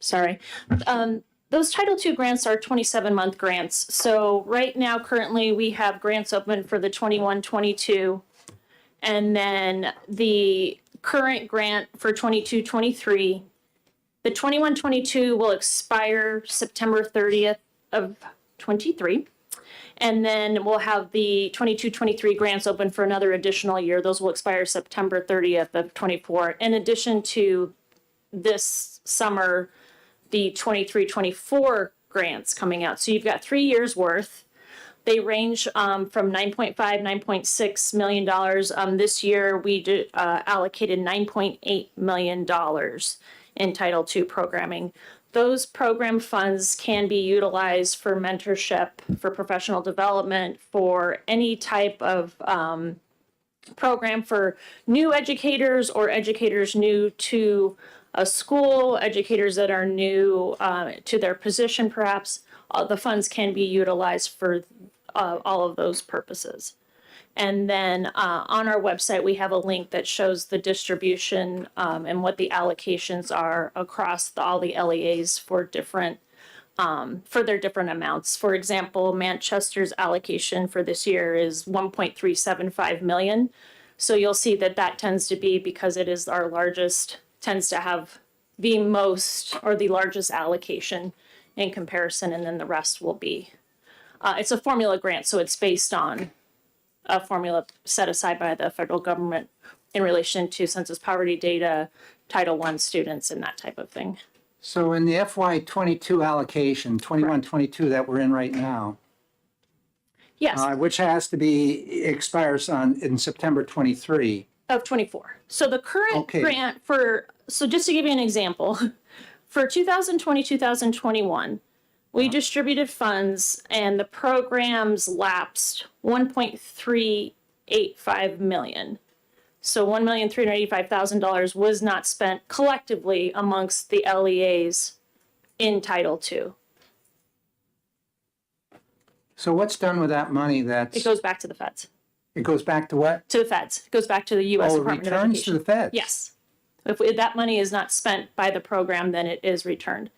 Sorry. Those Title II grants are 27-month grants. So right now, currently, we have grants open for the 21-22. And then the current grant for 22-23. The 21-22 will expire September 30th of 23. And then we'll have the 22-23 grants open for another additional year. Those will expire September 30th of 24. In addition to this summer, the 23-24 grants coming out. So you've got 3 years worth. They range from $9.5, $9.6 million. This year, we allocated $9.8 million in Title II programming. Those program funds can be utilized for mentorship, for professional development, for any type of program for new educators or educators new to a school, educators that are new to their position, perhaps. The funds can be utilized for all of those purposes. And then on our website, we have a link that shows the distribution and what the allocations are across all the LEAs for different for their different amounts. For example, Manchester's allocation for this year is $1.375 million. So you'll see that that tends to be, because it is our largest, tends to have the most or the largest allocation in comparison, and then the rest will be. It's a formula grant, so it's based on a formula set aside by the federal government in relation to census poverty data, Title I students, and that type of thing. So in the FY22 allocation, 21-22 that we're in right now, Yes, which has to be expires in September 23. of 24. So the current Okay. grant for, so just to give you an example, for 2020, 2021, we distributed funds and the programs lapsed $1.385 million. So $1,385,000 was not spent collectively amongst the LEAs in Title II. So what's done with that money? It goes back to the feds. It goes back to what? To the feds. It goes back to the U.S. Oh, it Department of returns Education. to the feds? Yes. If that money is not spent by the program, then it is returned.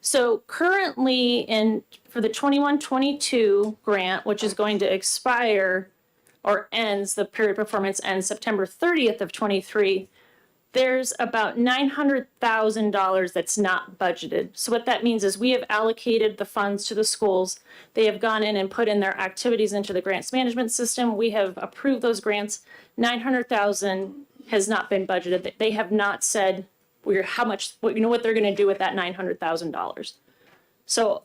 So currently for the 21-22 grant, which is going to expire or ends, the period of performance ends September 30th of 23, there's about $900,000 that's not budgeted. So what that means is we have allocated the funds to the schools. They have gone in and put in their activities into the grants management system. We have approved those grants. $900,000 has not been budgeted. They have not said what they're going to do with that $900,000. So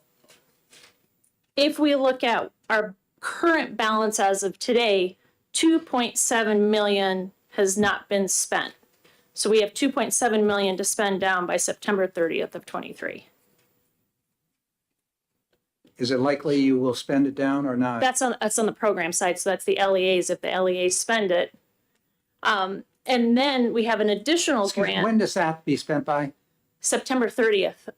if we look at our current balance as of today, $2.7 million has not been spent. So we have $2.7 million to spend down by September 30th of 23. Is it likely you will spend it down or not? That's on the program side. So that's the LEAs. If the LEAs spend it, and then we have an additional grant. When does that be spent by? September 30th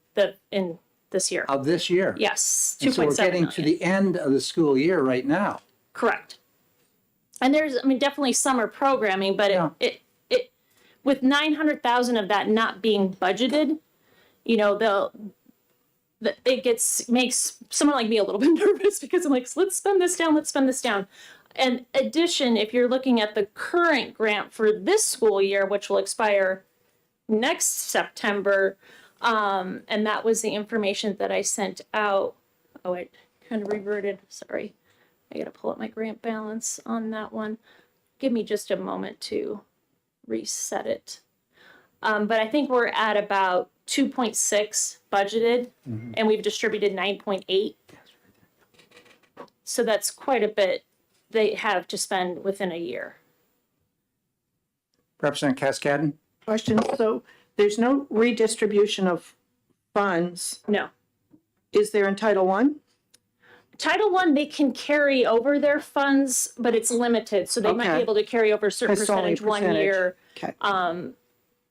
in this year. Of this year? Yes, And so we're 2.7 getting million. to the end of the school year right now. Correct. And there's, definitely summer programming, but it with 900,000 of that not being budgeted, makes someone like me a little bit nervous, because I'm like, let's spend this down. In addition, if you're looking at the current grant for this school year, which will expire next September, and that was the information that I sent out. Oh, it kind of reverted. Sorry. I got to pull up my grant balance on that one. Give me just a moment to reset it. But I think we're at about 2.6 budgeted, and we've distributed 9.8. So that's quite a bit they have to spend within a year. Representative Cascadden? Question, so there's no redistribution of funds. No. Is there in Title I? Title I, they can carry over their funds, but it's limited. So they might be Okay. able to carry over a certain It's only a percentage one percentage. year. Okay.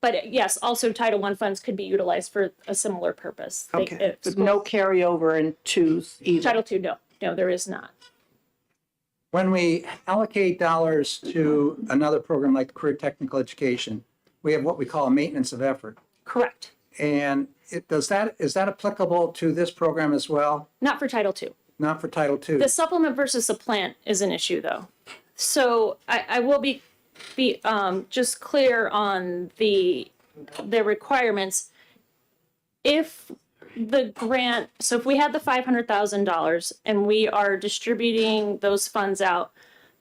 But yes, also Title I funds could be utilized for a similar purpose. Okay. But no carryover into either. Title II, no, there is not. When we allocate dollars to another program like career technical education, we have what we call a maintenance of effort. Correct. And is that applicable to this program as well? Not for Title II. Not for Title II? The supplement versus supplant is an issue, though. So I will be just clear on the requirements. If the grant, so if we had the $500,000 and we are distributing those funds out,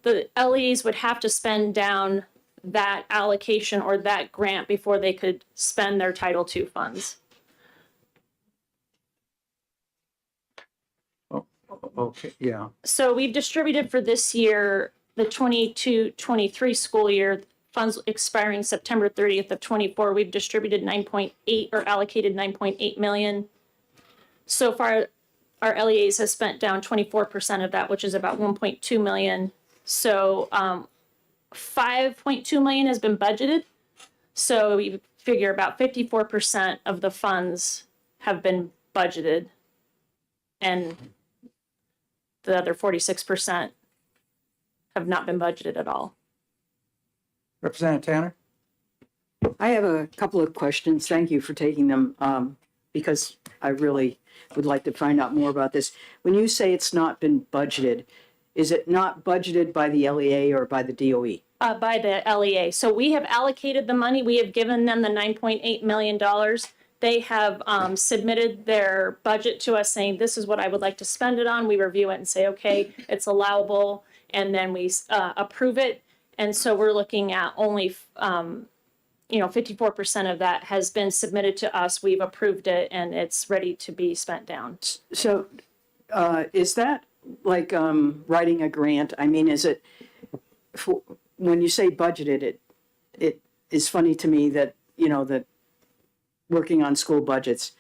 the LEs would have to spend down that allocation or that grant before they could spend their Title II funds. Okay, yeah. So we've distributed for this year, the 22-23 school year, funds expiring September 30th of 24, we've distributed 9.8 or allocated 9.8 million. So far, our LEAs has spent down 24% of that, which is about 1.2 million. So 5.2 million has been budgeted. So we figure about 54% of the funds have been budgeted, and the other 46% have not been budgeted at all. Representative Tanner? I have a couple of questions. Thank you for taking them, because I really would like to find out more about this. When you say it's not been budgeted, is it not budgeted by the LEA or by the DOE? By the LEA. So we have allocated the money. We have given them the $9.8 million. They have submitted their budget to us saying, this is what I would like to spend it on. We review it and say, okay, it's allowable. And then we approve it. And so we're looking at only, 54% of that has been submitted to us. We've approved it and it's ready to be spent down. So is that like writing a grant? I mean, is it, when you say budgeted, it is funny to me that, that working on school budgets.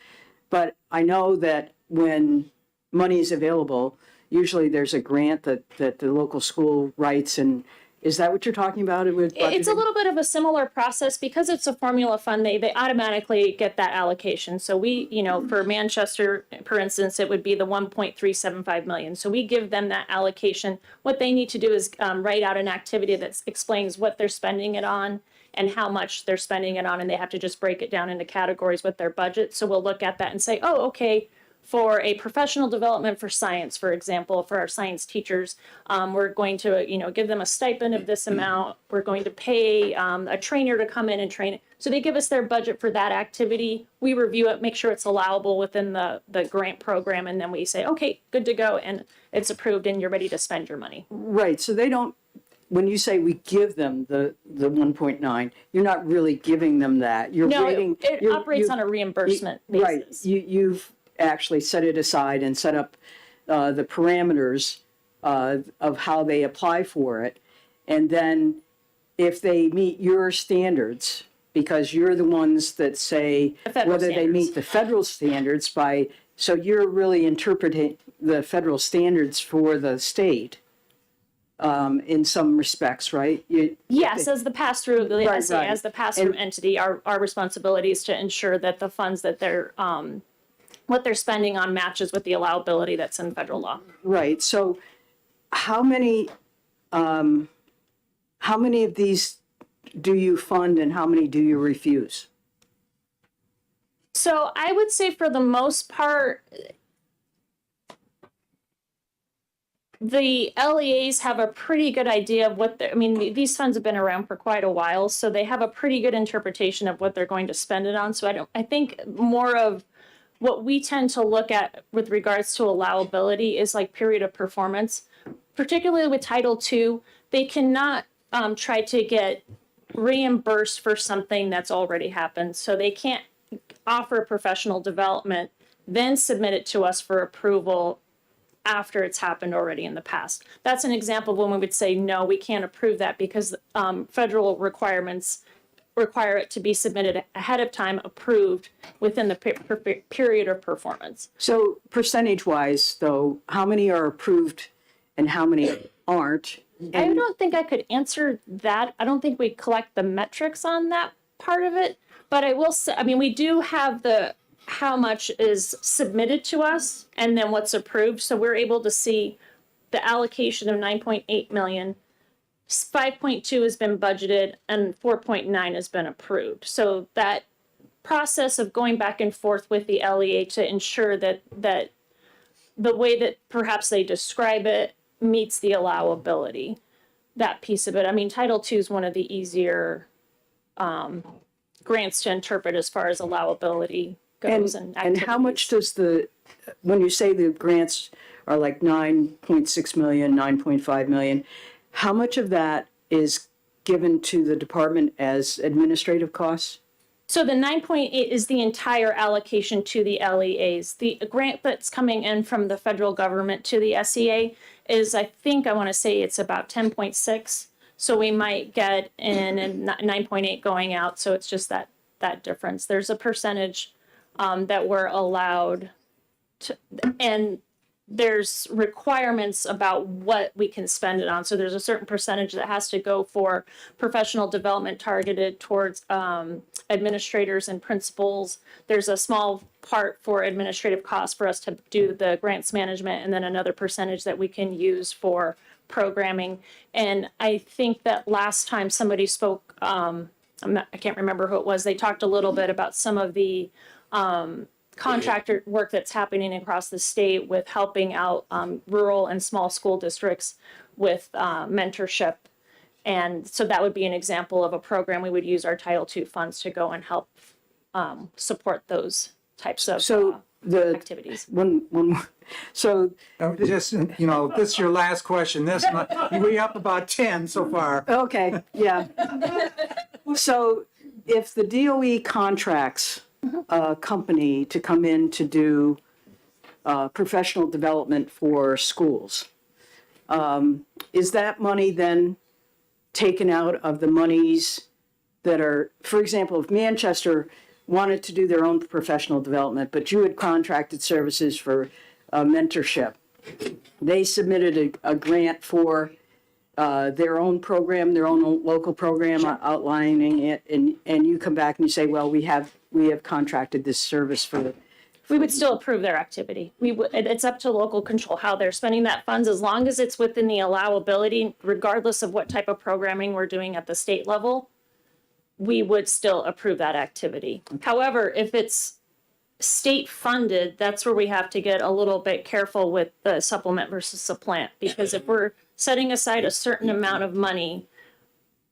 But I know that when money is available, usually there's a grant that the local school writes. And is that what you're talking about with budgeting? It's a little bit of a similar process because it's a formula fund. They automatically get that allocation. So we, for Manchester, for instance, it would be the 1.375 million. So we give them that allocation. What they need to do is write out an activity that explains what they're spending it on and how much they're spending it on, and they have to just break it down into categories with their budget. So we'll look at that and say, oh, okay, for a professional development for science, for example, for our science teachers, we're going to, give them a stipend of this amount. We're going to pay a trainer to come in and train. So they give us their budget for that activity. We review it, make sure it's allowable within the grant program, and then we say, okay, good to go, and it's approved, and you're ready to spend your money. Right. So they don't, when you say we give them the 1.9, you're not really giving them that. You're No, waiting. it operates on a reimbursement basis. Right. You've actually set it aside and set up the parameters of how they apply for it. And then if they meet your standards, because you're the ones that say whether they meet the federal standards so you're really interpreting the federal standards for the state. In some respects, right? Yes, as the pass-through, Right. as the pass-through entity, our responsibility is to ensure that the funds that they're, what they're spending on matches with the allowability that's in federal law. Right. So how many of these do you fund and how many do you refuse? So I would say for the most part, the LEAs have a pretty good idea of what these funds have been around for quite a while, so they have a pretty good interpretation of what they're going to spend it on. So I think more of what we tend to look at with regards to allowability is like period of performance, particularly with Title II. They cannot try to get reimbursed for something that's already happened. So they can't offer professional development, then submit it to us for approval after it's happened already in the past. That's an example of when we would say, no, we can't approve that because federal requirements require it to be submitted ahead of time, approved within the period of performance. So percentage-wise, though, how many are approved and how many aren't? I don't think I could answer that. I don't think we collect the metrics on that part of it, but I will say, we do have how much is submitted to us and then what's approved. So we're able to see the allocation of 9.8 million, 5.2 has been budgeted and 4.9 has been approved. So that process of going back and forth with the LEA to ensure that the way that perhaps they describe it meets the allowability, that piece of it. I mean, Title II is one of the easier grants to interpret as far as allowability goes and how much activities. does when you say the grants are like 9.6 million, 9.5 million, how much of that is given to the department as administrative costs? So the 9.8 is the entire allocation to the LEAs. The grant that's coming in from the federal government to the SEA is, I want to say it's about 10.6. So we might get in and 9.8 going out. So it's just that difference. There's a percentage that we're allowed to, and there's requirements about what we can spend it on. So there's a certain percentage that has to go for professional development targeted towards administrators and principals. There's a small part for administrative costs for us to do the grants management, and then another percentage that we can use for programming. And I think that last time somebody spoke, I can't remember who it was, they talked a little bit about some of the contractor work that's happening across the state with helping out rural and small school districts with mentorship. And so that would be an example of a program we would use our Title II funds to go and help support those types of activities. So Just, you know, this is your last question. We up about 10 so far. okay, yeah. So if the DOE contracts a company to come in to do professional development for schools, is that money then taken out of the monies that are, for example, if Manchester wanted to do their own professional development, but you had contracted services for mentorship, they submitted a grant for their own program, their own local program, outlining it, and you come back and you say, well, we have contracted this service for. We would still approve their activity. It's up to local control how they're spending that funds, as long as it's within the allowability, regardless of what type of programming we're doing at the state level, we would still approve that activity. However, if it's state funded, that's where we have to get a little bit careful with the supplement versus supplant, because if we're setting aside a certain amount of money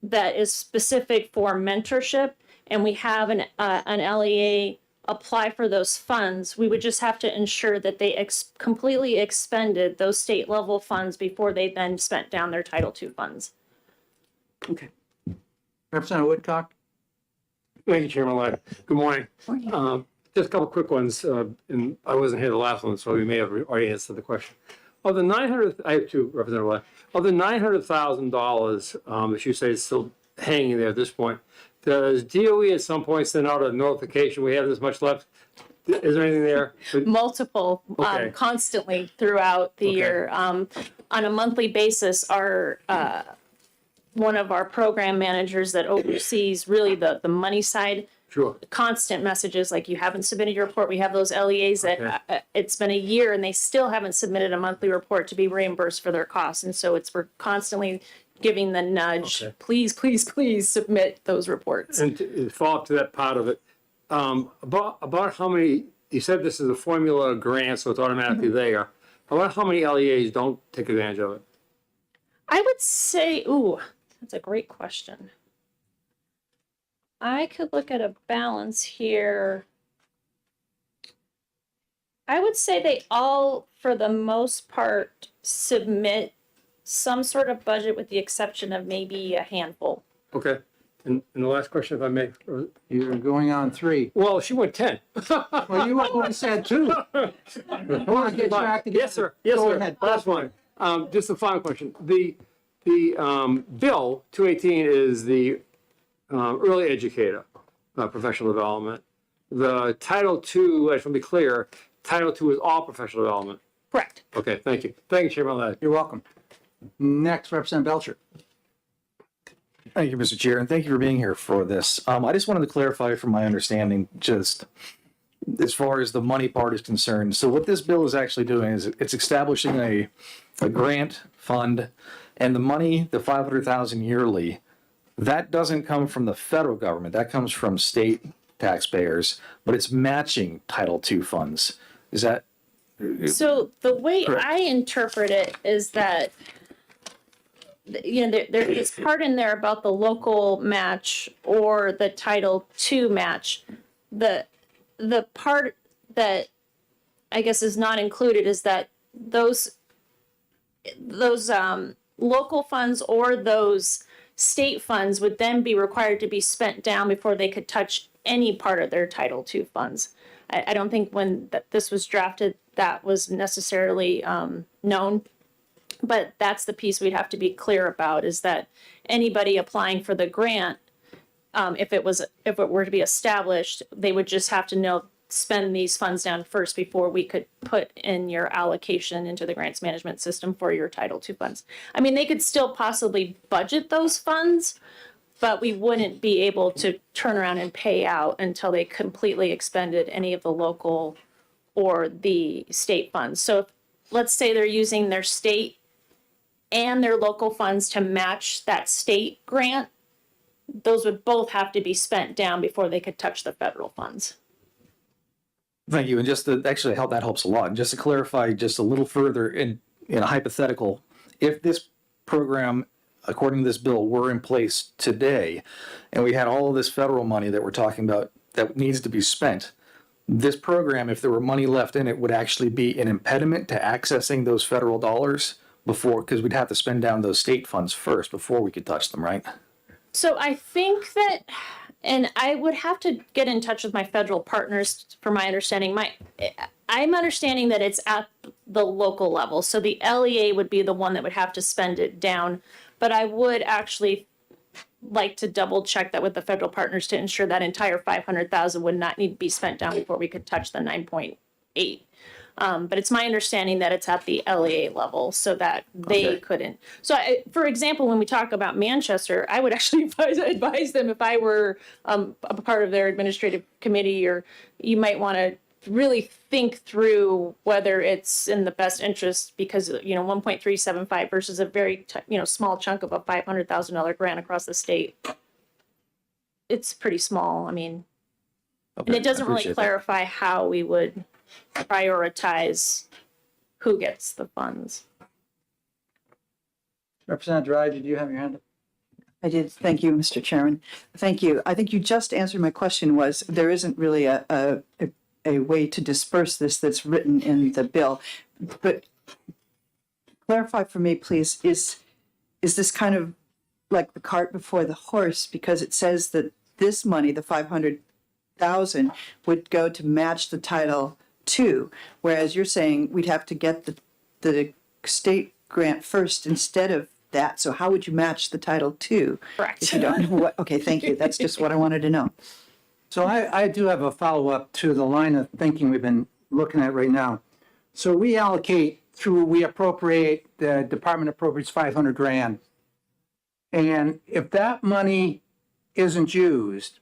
that is specific for mentorship, and we have an LEA apply for those funds, we would just have to ensure that they completely expended those state level funds before they then spent down their Title II funds. Okay. Representative Woodcock? Thank you, Chairman Lyon. Good morning. Just a couple quick ones, and I wasn't here the last one, so we may have already answered the question. Of the 900, I have two, Representative Lyon. Of the $900,000 that you say is still hanging there at this point, does DOE at some point send out a notification, we have this much left? Is there anything there? Multiple, Okay. constantly throughout the Okay. year. On a monthly basis, one of our program managers that oversees really the money side, Sure. constant messages like, you haven't submitted your report. We have those LEAs that it's been a year and they still haven't submitted a monthly report to be reimbursed for their costs. And so we're constantly giving the nudge, Okay. please, please, please submit those reports. And to follow up to that part of it, about how many, you said this is a formula grant, so it's automatically there. About how many LEAs don't take advantage of it? I would say, that's a great question. I could look at a balance here. I would say they all, for the most part, submit some sort of budget with the exception of maybe a handful. Okay. And the last question, if I may. You're going on 3. Well, she went 10. Well, you only said 2. I want to get your act together. Yes, sir. Yes, Go sir. ahead. Last one. Just a final question. The bill 218 is the early educator professional development. The Title II, I just want to be clear, Title II is all professional development. Correct. Okay, thank you. Thank you, Chairman Ladd. You're welcome. Next, Representative Belcher. Thank you, Mr. Chair, and thank you for being here for this. I just wanted to clarify from my understanding, just as far as the money part is concerned. So what this bill is actually doing is it's establishing a grant fund, and the money, the $500,000 yearly, that doesn't come from the federal government. That comes from state taxpayers, but it's matching Title II funds. Is that, So the way Correct. I interpret it is that, you know, there's this part in there about the local match or the Title II match. The part that I guess is not included is that those local funds or those state funds would then be required to be spent down before they could touch any part of their Title II funds. I don't think when this was drafted, that was necessarily known. But that's the piece we'd have to be clear about, is that anybody applying for the grant, if it were to be established, they would just have to spend these funds down first before we could put in your allocation into the grants management system for your Title II funds. I mean, they could still possibly budget those funds, but we wouldn't be able to turn around and pay out until they completely expended any of the local or the state funds. So if, let's say they're using their state and their local funds to match that state grant, those would both have to be spent down before they could touch the federal funds. thank you. And just to actually help, that helps a lot. And just to clarify just a little further in a hypothetical, if this program, according to this bill, were in place today, and we had all of this federal money that we're talking about that needs to be spent, this program, if there were money left in it, would actually be an impediment to accessing those federal dollars before, because we'd have to spend down those state funds first before we could touch them, right? So I think that, and I would have to get in touch with my federal partners for my understanding. I'm understanding that it's at the local level. So the LEA would be the one that would have to spend it down. But I would actually like to double check that with the federal partners to ensure that entire 500,000 would not need to be spent down before we could touch the 9.8. But it's my understanding that it's at the LEA level so that they couldn't. So, for example, when we talk about Manchester, I would actually advise them if I were a part of their administrative committee, or you might want to really think through whether it's in the best interest, because, 1.375 versus a very, small chunk of a $500,000 grant across the state. It's pretty small. I mean, and it doesn't really clarify how we would prioritize who gets the funds. Representative Dry, did you have your hand up? I did. Thank you, Mr. Chairman. Thank you. I think you just answered my question. Was there isn't really a way to disperse this that's written in the bill, but clarify for me, please, is this kind of like the cart before the horse, because it says that this money, the 500,000, would go to match the Title II, whereas you're saying we'd have to get the state grant first instead of that. So how would you match the Title II? Correct. If you don't know what, okay, thank you. That's just what I wanted to know. So I do have a follow-up to the line of thinking we've been looking at right now. So we appropriate, the department appropriates 500 grand. And if that money isn't used,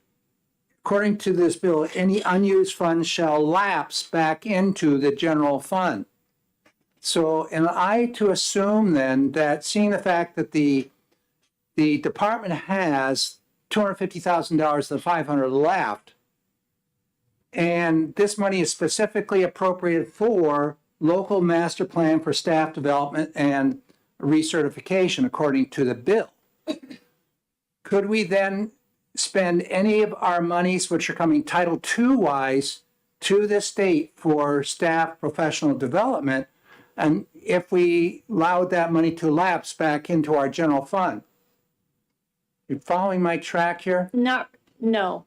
according to this bill, any unused funds shall lapse back into the general fund. So am I to assume then that, seeing the fact that the department has $250,000 of the 500 left, and this money is specifically appropriated for local master plan for staff development and recertification according to the bill, could we then spend any of our monies which are coming Title II wise to the state for staff professional development, and if we allowed that money to lapse back into our general fund? You following my track here? No.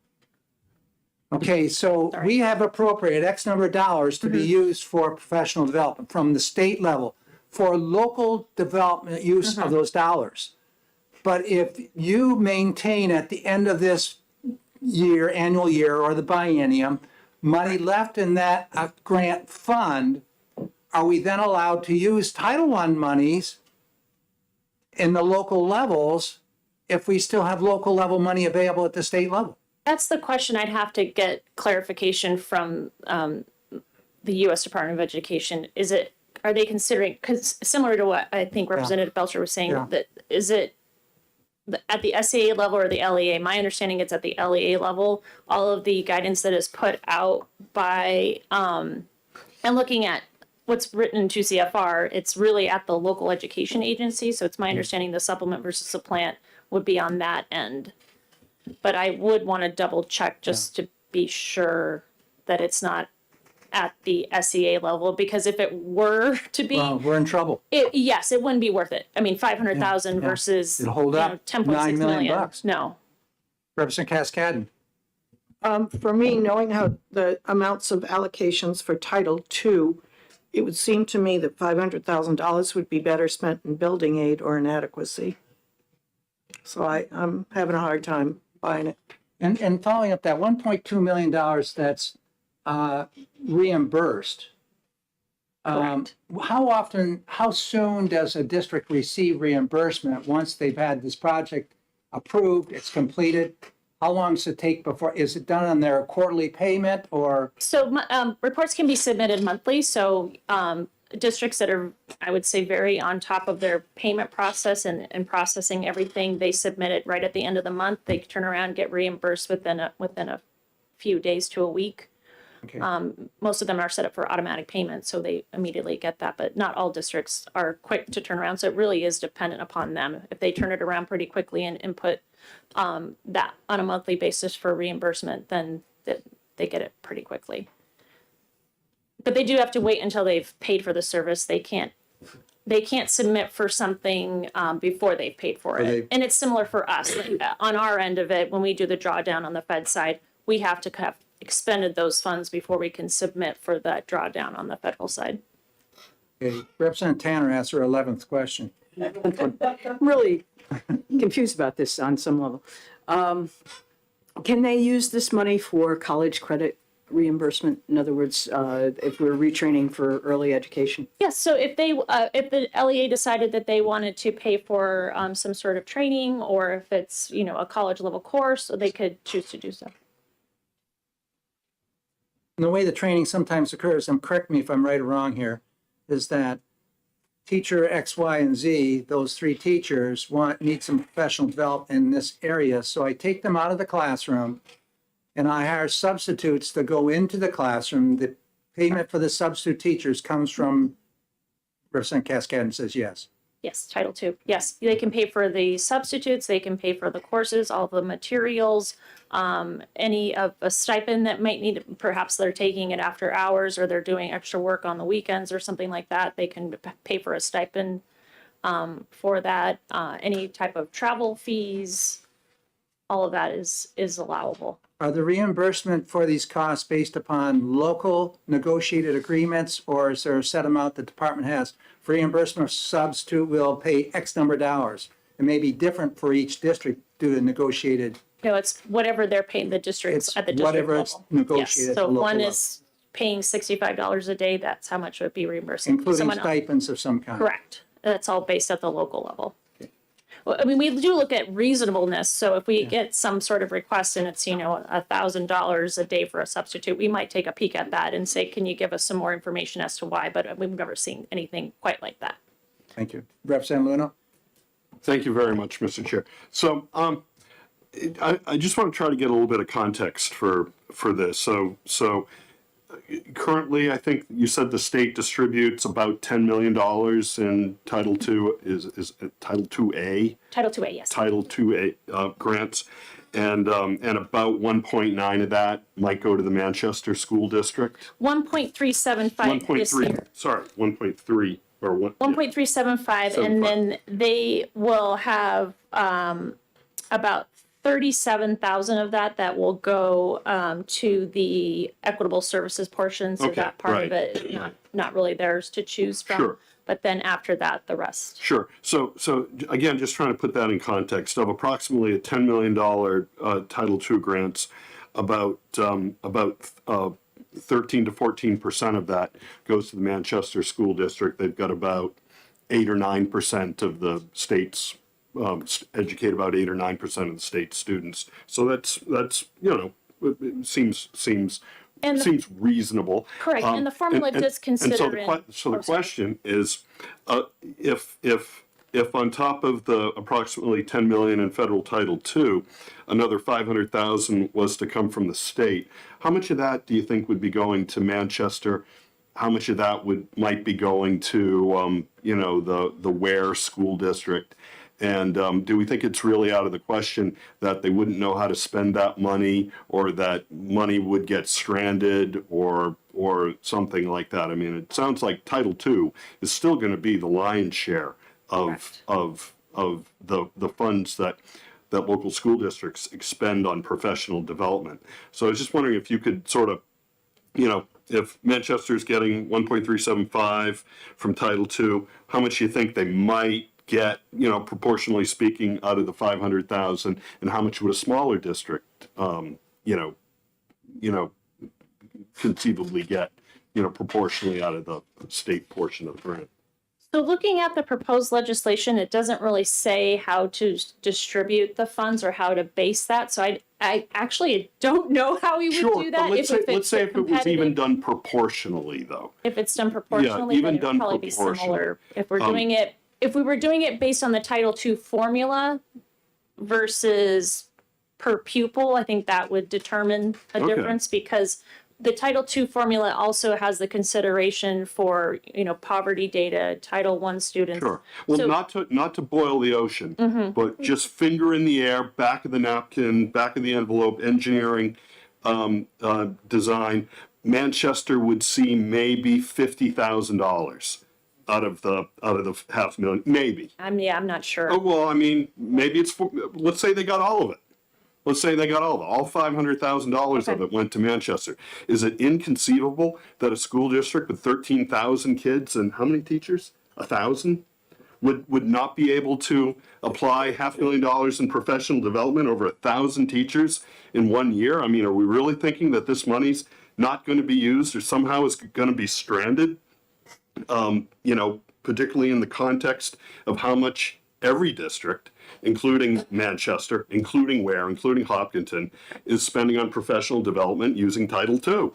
Okay, so we have appropriated X number of dollars to be used for professional development from the state level for local development use of those dollars. But if you maintain at the end of this year, annual year, or the biennium, money left in that grant fund, are we then allowed to use Title I monies in the local levels if we still have local level money available at the state level? That's the question I'd have to get clarification from the U.S. Department of Education. Are they considering, because similar to what I think Representative Belcher was saying, Yeah. that is it at the SAA level or the LEA. My understanding it's at the LEA level. All of the guidance that is put out by and looking at what's written in 2 CFR, it's really at the local education agency. So it's my understanding the supplement versus supplant would be on that end. But I would want to double check just to be sure that it's not at the SEA level, because if it were to be, Well, we're in trouble. yes, it wouldn't be worth it. I mean, 500,000 Yeah, yeah. versus, It'll hold up 10.6 $9 million million. bucks. No. Representative Cascadden. For me, knowing how the amounts of allocations for Title II, it would seem to me that $500,000 would be better spent in building aid or inadequacy. So I'm having a hard time buying it. And following up that $1.2 million that's reimbursed. How soon does a district receive reimbursement once they've had this project approved, it's completed? How long does it take before, is it done on their quarterly payment or? So reports can be submitted monthly. So districts that are, I would say, very on top of their payment process and processing everything, they submit it right at the end of the month. They turn around, get reimbursed within a few days to a week. Okay. Most of them are set up for automatic payment, so they immediately get that, but not all districts are quick to turn around. So it really is dependent upon them. If they turn it around pretty quickly and input that on a monthly basis for reimbursement, then they get it pretty quickly. But they do have to wait until they've paid for the service. They can't submit for something before they've paid for it. And it's similar for us. Like, on our end of it, when we do the drawdown on the Fed side, we have to have expended those funds before we can submit for that drawdown on the federal side. Okay. Representative Tanner asked her 11th question. I'm really confused about this on some level. Can they use this money for college credit reimbursement? In other words, if we're retraining for early education? Yes, so if the LEA decided that they wanted to pay for some sort of training, or if it's, a college level course, so they could choose to do so. And the way the training sometimes occurs, and correct me if I'm right or wrong here, is that teacher X, Y, and Z, those 3 teachers need some professional development in this area. So I take them out of the classroom and I hire substitutes to go into the classroom. The payment for the substitute teachers comes from, Representative Cascadden says yes. Yes, Title II. Yes, they can pay for the substitutes, they can pay for the courses, all the materials, any of a stipend that might need, perhaps they're taking it after hours or they're doing extra work on the weekends or something like that. They can pay for a stipend for that. Any type of travel fees, all of that is allowable. Are the reimbursement for these costs based upon local negotiated agreements, or is there a set amount the department has? For reimbursement of substitute will pay X number of hours. It may be different for each district due to negotiated. No, it's whatever they're paying the districts It's at the district whatever it's level. negotiated Yes, at so the local one level. is paying $65 a day. That's how much it would be reimbursing. Including someone else. stipends of some kind. Correct. That's all based at the local level. Well, I mean, we do look at reasonableness. So if we get some sort of request and it's, $1,000 a day for a substitute, we might take a peek at that and say, can you give us some more information as to why? But we've never seen anything quite like that. Thank you. Representative Luna? Thank you very much, Mr. Chair. So I just want to try to get a little bit of context for this. So currently, I think you said the state distributes about $10 million in Title II, is Title IIA? Title IIA, yes. Title IIA grants. And about 1.9 of that might go to the Manchester School District. 1.375 this year. 1.3 or one. 1.375, and then they will have about 37,000 of that will go to the equitable services portion. So Okay, that part of right. it is not really theirs to choose from. Sure. But then after that, the rest. Sure. So again, just trying to put that in context of approximately a $10 million Title II grants, about 13 to 14% of that goes to the Manchester School District. They've got about 8 or 9% of the state's educate about 8 or 9% of the state's students. So that's it seems reasonable. Correct, and the formula does consider So the question is, if if on top of the approximately 10 million in federal Title II, another 500,000 was to come from the state, how much of that do you think would be going to Manchester? How much of that might be going to, you know, the Ware School District? And do we think it's really out of the question that they wouldn't know how to spend that money, or that money would get stranded, or something like that? I mean, it sounds like Title II is still going to be the lion's share of the funds that local school districts expend on professional development. So I was just wondering if you could sort of, you know, if Manchester's getting 1.375 from Title II, how much do you think they might get, you know, proportionally speaking, out of the 500,000, and how much would a smaller district, you know, conceivably get, you know, proportionally out of the state portion of the grant? So looking at the proposed legislation, it doesn't really say how to distribute the funds or how to base that. So I actually don't know how we would Sure, do but that. let's say if it was competitive- even done proportionally, though. If it's done proportionally, even then it done would probably be similar. proportionally. If we were doing it based on the Title II formula versus per pupil, I think that would determine a Okay. difference, because the Title II formula also has the consideration for, you know, poverty data, Title I students. Sure. Well, So- not to boil the ocean, but just finger in the air, back of the napkin, back of the envelope, engineering, design. Manchester would see maybe $50,000 out of the $500,000, maybe. I'm not sure. Oh, well, I mean, maybe it's, let's say they got all of it. Let's say they got all $500,000 of Okay. it went to Manchester. Is it inconceivable that a school district with 13,000 kids and how many teachers? 1,000? Would not be able to apply $500,000 in professional development over 1,000 teachers in 1 year? I mean, are we really thinking that this money's not going to be used, or somehow is going to be stranded? You know, particularly in the context of how much every district, including Manchester, including Ware, including Hopkinton, is spending on professional development using Title II.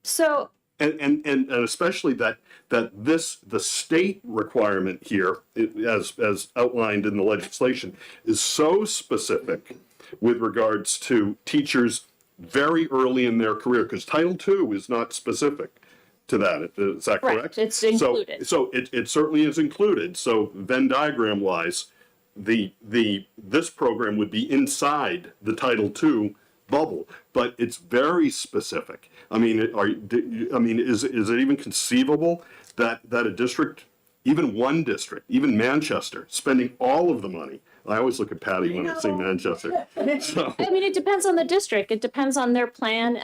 So And especially that the state requirement here, as outlined in the legislation, is so specific with regards to teachers very early in their career, because Title II is not specific to that. Is that Correct. correct? It's included. So it certainly is included. So Venn diagram wise, this program would be inside the Title II bubble, but it's very specific. I mean, is it even conceivable that a district, even one district, even Manchester, spending all of the money? I always look at Patty when I say Manchester. So, I mean, it depends on the district. It depends on their plan.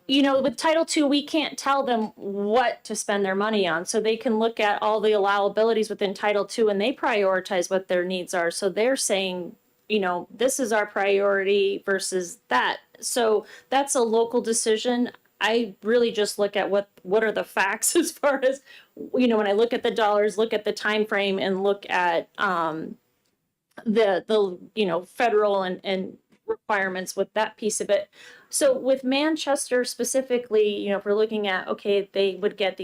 You know, with Title II, we can't tell them what to spend their money on. So they can look at all the allowabilities within Title II and they prioritize what their needs are. So they're saying, you know, this is our priority versus that. So that's a local decision. I really just look at what are the facts as far as, you know, when I look at the dollars, look at the time frame, and look at the you know, federal and requirements with that piece of it. So with Manchester specifically, you know, if we're looking at, okay, they would get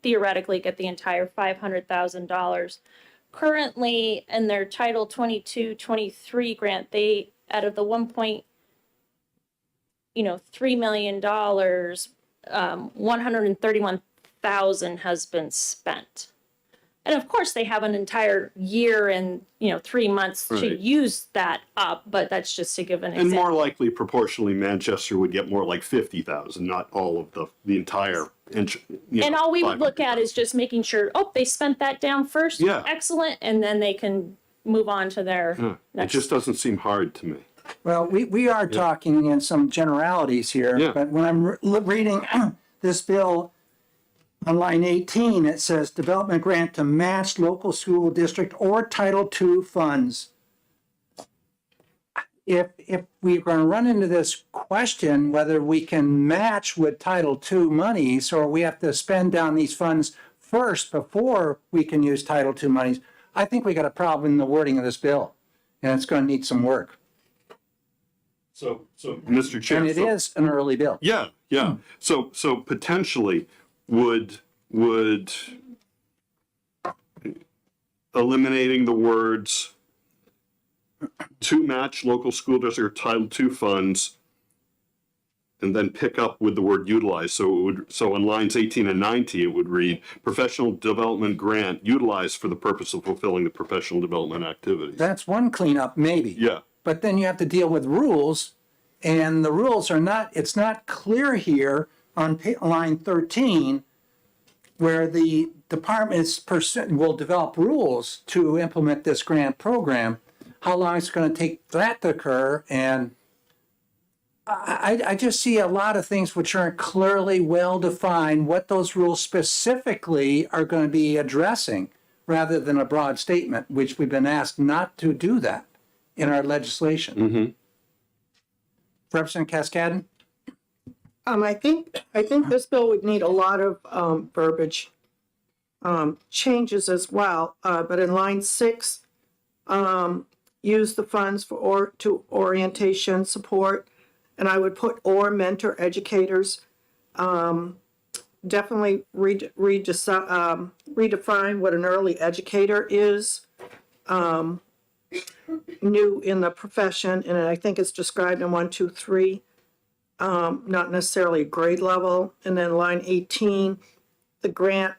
theoretically get the entire $500,000. Currently in their Title 22-23 grant, they, out of the $3 million, 131,000 has been spent. And of course, they have an entire year and, 3 months to Right. use that up, but that's just to give an and example. more likely, proportionally, Manchester would get more like 50,000, not all of the entire inch. And all we would look at is just making sure, they spent that down first. Yeah. Excellent. And then they can move on to their It next. just doesn't seem hard to me. Well, we are talking in some generalities here, Yeah. but when I'm reading this bill on line 18, it says development grant to match local school district or Title II funds. If we're going to run into this question whether we can match with Title II monies, or we have to spend down these funds first before we can use Title II monies, I think we got a problem in the wording of this bill, and it's going to need some work. So, Mr. Chair. And it is an early bill. Yeah. So potentially would eliminating the words to match local school district Title II funds, and then pick up with the word utilize. So it would, so on lines 18 and 19, it would read professional development grant utilized for the purpose of fulfilling the professional development activities. That's one cleanup, maybe. Yeah. But then you have to deal with rules, and the rules are not, it's not clear here on line 13, where the department's person will develop rules to implement this grant program, how long it's going to take that to occur. And I just see a lot of things which aren't clearly well defined, what those rules specifically are going to be addressing, rather than a broad statement, which we've been asked not to do that in our legislation. Representative Cascadden? I think this bill would need a lot of verbiage changes as well. But in line 6, use the funds to orientation support, and I would put or mentor educators. Definitely redefine what an early educator is. New in the profession, and I think it's described in 1, 2, 3. Not necessarily grade level. And then line 18, the grant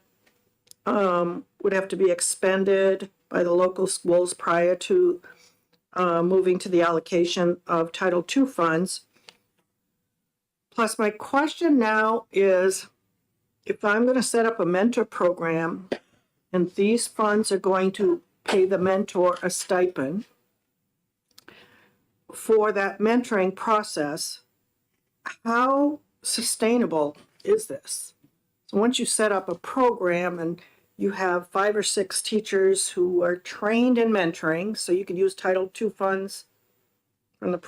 would have to be expended by the local schools prior to moving to the allocation of Title II funds. Plus, my question now is, if I'm going to set up a mentor program and these funds are going to pay the mentor a stipend for that mentoring process, how sustainable is this? So once you set up a program and you have 5 or 6 teachers who are trained in mentoring, so you could use Title II funds from the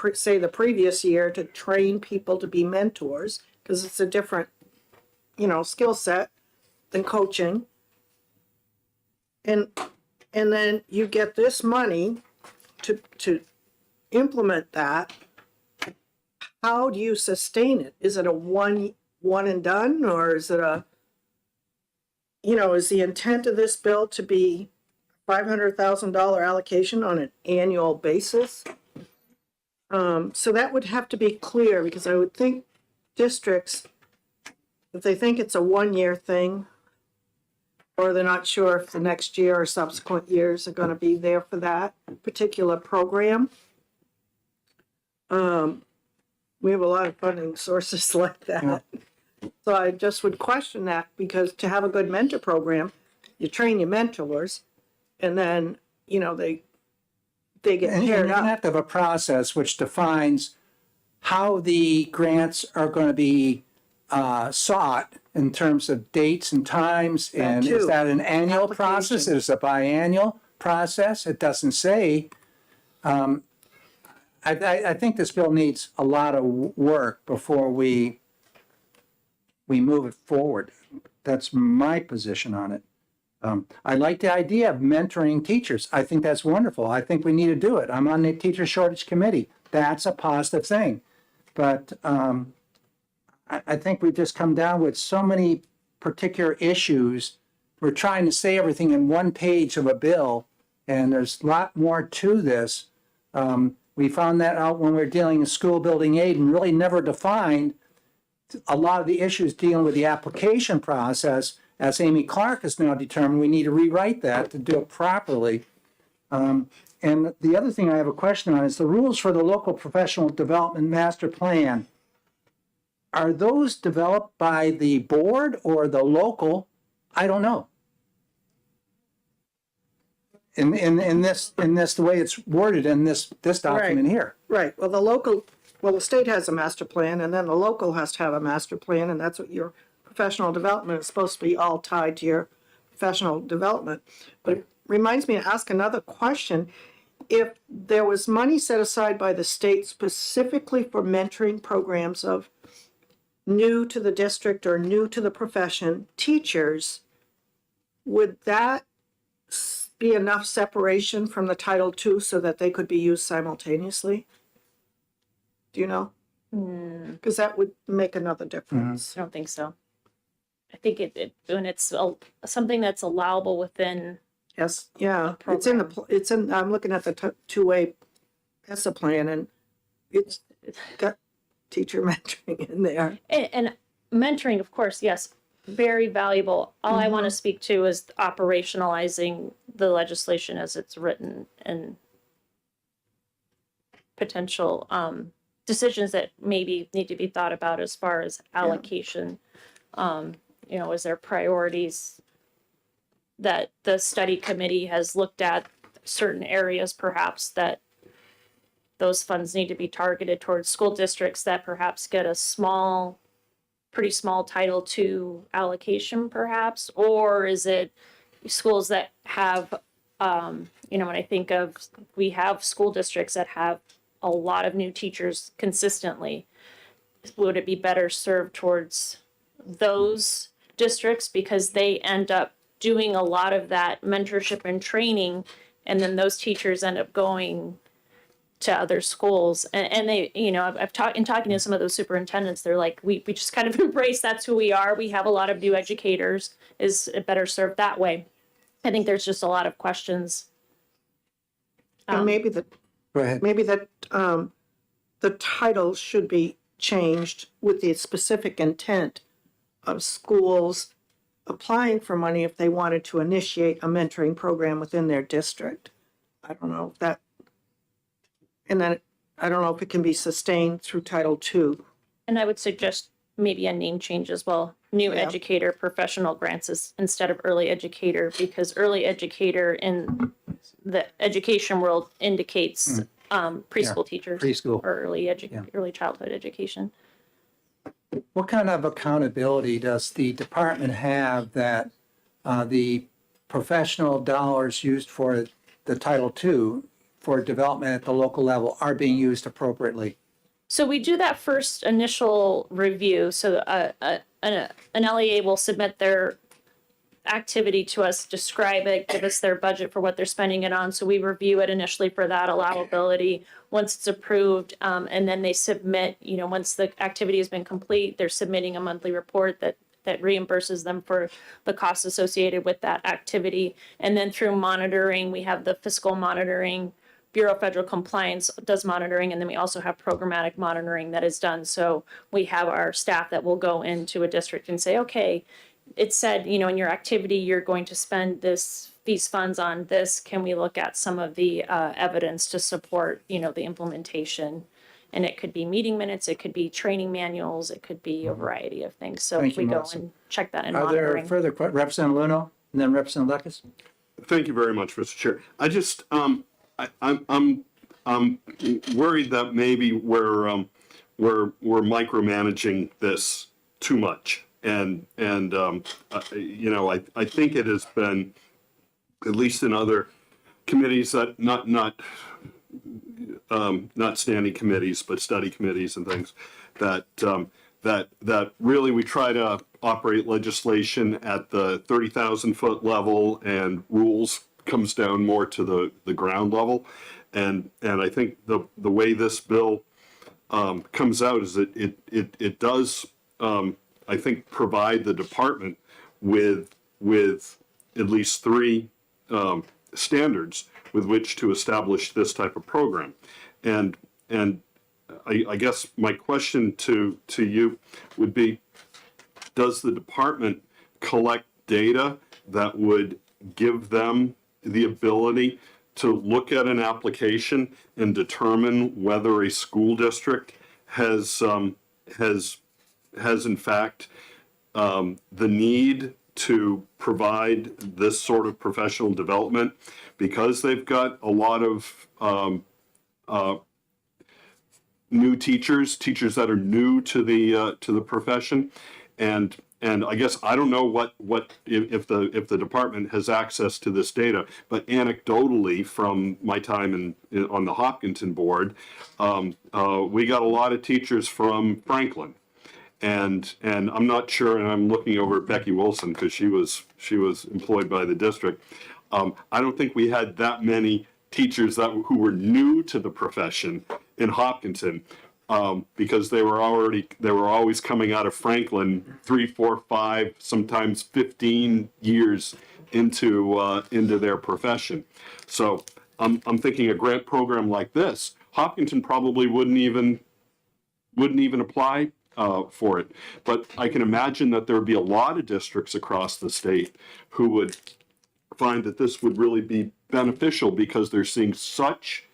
previous year to train people to be mentors, because it's a different, skill set than coaching. And then you get this money to implement that. How do you sustain it? Is it a one and done, or is it is the intent of this bill to be $500,000 allocation on an annual basis? So that would have to be clear, because I would think districts, if they think it's a 1-year thing, or they're not sure if the next year or subsequent years are going to be there for that particular program. We have a lot of funding sources like that. So I just would question that, because to have a good mentor program, you train your mentors, and then, they get And you're paired going to up. have to have a process which defines how the grants are going to be sought in terms of dates and times. And is too. that an annual process? Application. Is it a biannual process? It doesn't say. I think this bill needs a lot of work before we move it forward. That's my position on it. I like the idea of mentoring teachers. I think that's wonderful. I think we need to do it. I'm on the teacher shortage committee. That's a positive thing. But I think we've just come down with so many particular issues. We're trying to say everything in one page of a bill, and there's a lot more to this. We found that out when we were dealing with school building aid, and really never defined a lot of the issues dealing with the application process. As Amy Clark has now determined, we need to rewrite that to do it properly. And the other thing I have a question on is the rules for the local professional development master plan. Are those developed by the board or the local? I don't know. In this, the way it's worded in this document here. Right, well, the state has a master plan, and then the local has to have a master plan, and that's what your professional development is supposed to be, all tied to your professional development. But it reminds me to ask another question. If there was money set aside by the state specifically for mentoring programs of new to the district or new to the profession teachers, would that be enough separation from the Title II so that they could be used simultaneously? Do you know? Because that would make another difference. I don't think so. I think when it's something that's allowable within Yes, yeah, it's in the, it's in, I'm looking at the two-way PESA plan and it's got teacher mentoring in there. And mentoring, of course, yes, very valuable. All I want to speak to is operationalizing the legislation as it's written and potential decisions that maybe need to be thought about as far as allocation. You know, is there priorities that the study committee has looked at, certain areas perhaps that those funds need to be targeted towards school districts that perhaps get a small, pretty small Title II allocation perhaps? Or is it schools that have, you know, when I think of, we have school districts that have a lot of new teachers consistently. Would it be better served towards those districts because they end up doing a lot of that mentorship and training, and then those teachers end up going to other schools, and they, you know, I've talked in talking to some of those superintendents, they're like, we just kind of embrace that's who we are. We have a lot of new educators. Is it better served that way? I think there's just a lot of questions. And maybe the, Go ahead. maybe that, the title should be changed with the specific intent of schools applying for money if they wanted to initiate a mentoring program within their district. I don't know if that, and then I don't know if it can be sustained through Title II. And I would suggest maybe a name change as well. New Yeah. educator, professional grants instead of early educator, because early educator in the education world indicates preschool teachers. preschool. Or early childhood education. What kind of accountability does the department have that the professional dollars used for the Title II for development at the local level are being used appropriately? So we do that first initial review. So an LEA will submit their activity to us, describe it, give us their budget for what they're spending it on. So we review it initially for that allowability. Once it's approved, and then they submit, you know, once the activity has been complete, they're submitting a monthly report that reimburses them for the costs associated with that activity. And then through monitoring, we have the fiscal monitoring. Bureau of Federal Compliance does monitoring, and then we also have programmatic monitoring that is done. So we have our staff that will go into a district and say, okay, it said, you know, in your activity, you're going to spend these funds on this. Can we look at some of the evidence to support, you know, the implementation? And it could be meeting minutes, it could be training manuals, it could be a variety of things. So Thank you, we go Melissa. and check that in Are there monitoring. further, Representative Luno and then Representative Lucas? Thank you very much, Mr. Chair. I just, I'm worried that maybe we're micromanaging this too much. And you know, I think it has been, at least in other committees that not standing committees, but study committees and things, that really we try to operate legislation at the 30,000 foot level, and rules comes down more to the ground level. And I think the way this bill comes out is that it does I think provide the department with at least three standards with which to establish this type of program. And I guess my question to you would be, does the department collect data that would give them the ability to look at an application and determine whether a school district has in fact the need to provide this sort of professional development because they've got a lot of new teachers that are new to the profession, and I guess I don't know what if the department has access to this data, but anecdotally from my time on the Hopkinton board, we got a lot of teachers from Franklin. And I'm not sure, and I'm looking over at Becky Wilson because she was employed by the district. I don't think we had that many teachers who were new to the profession in Hopkinton, because they were always coming out of Franklin 3, 4, 5, sometimes 15 years into their profession. So I'm thinking a grant program like this, Hopkinton probably wouldn't even apply for it. But I can imagine that there would be a lot of districts across the state who would find that this would really be beneficial because they're seeing such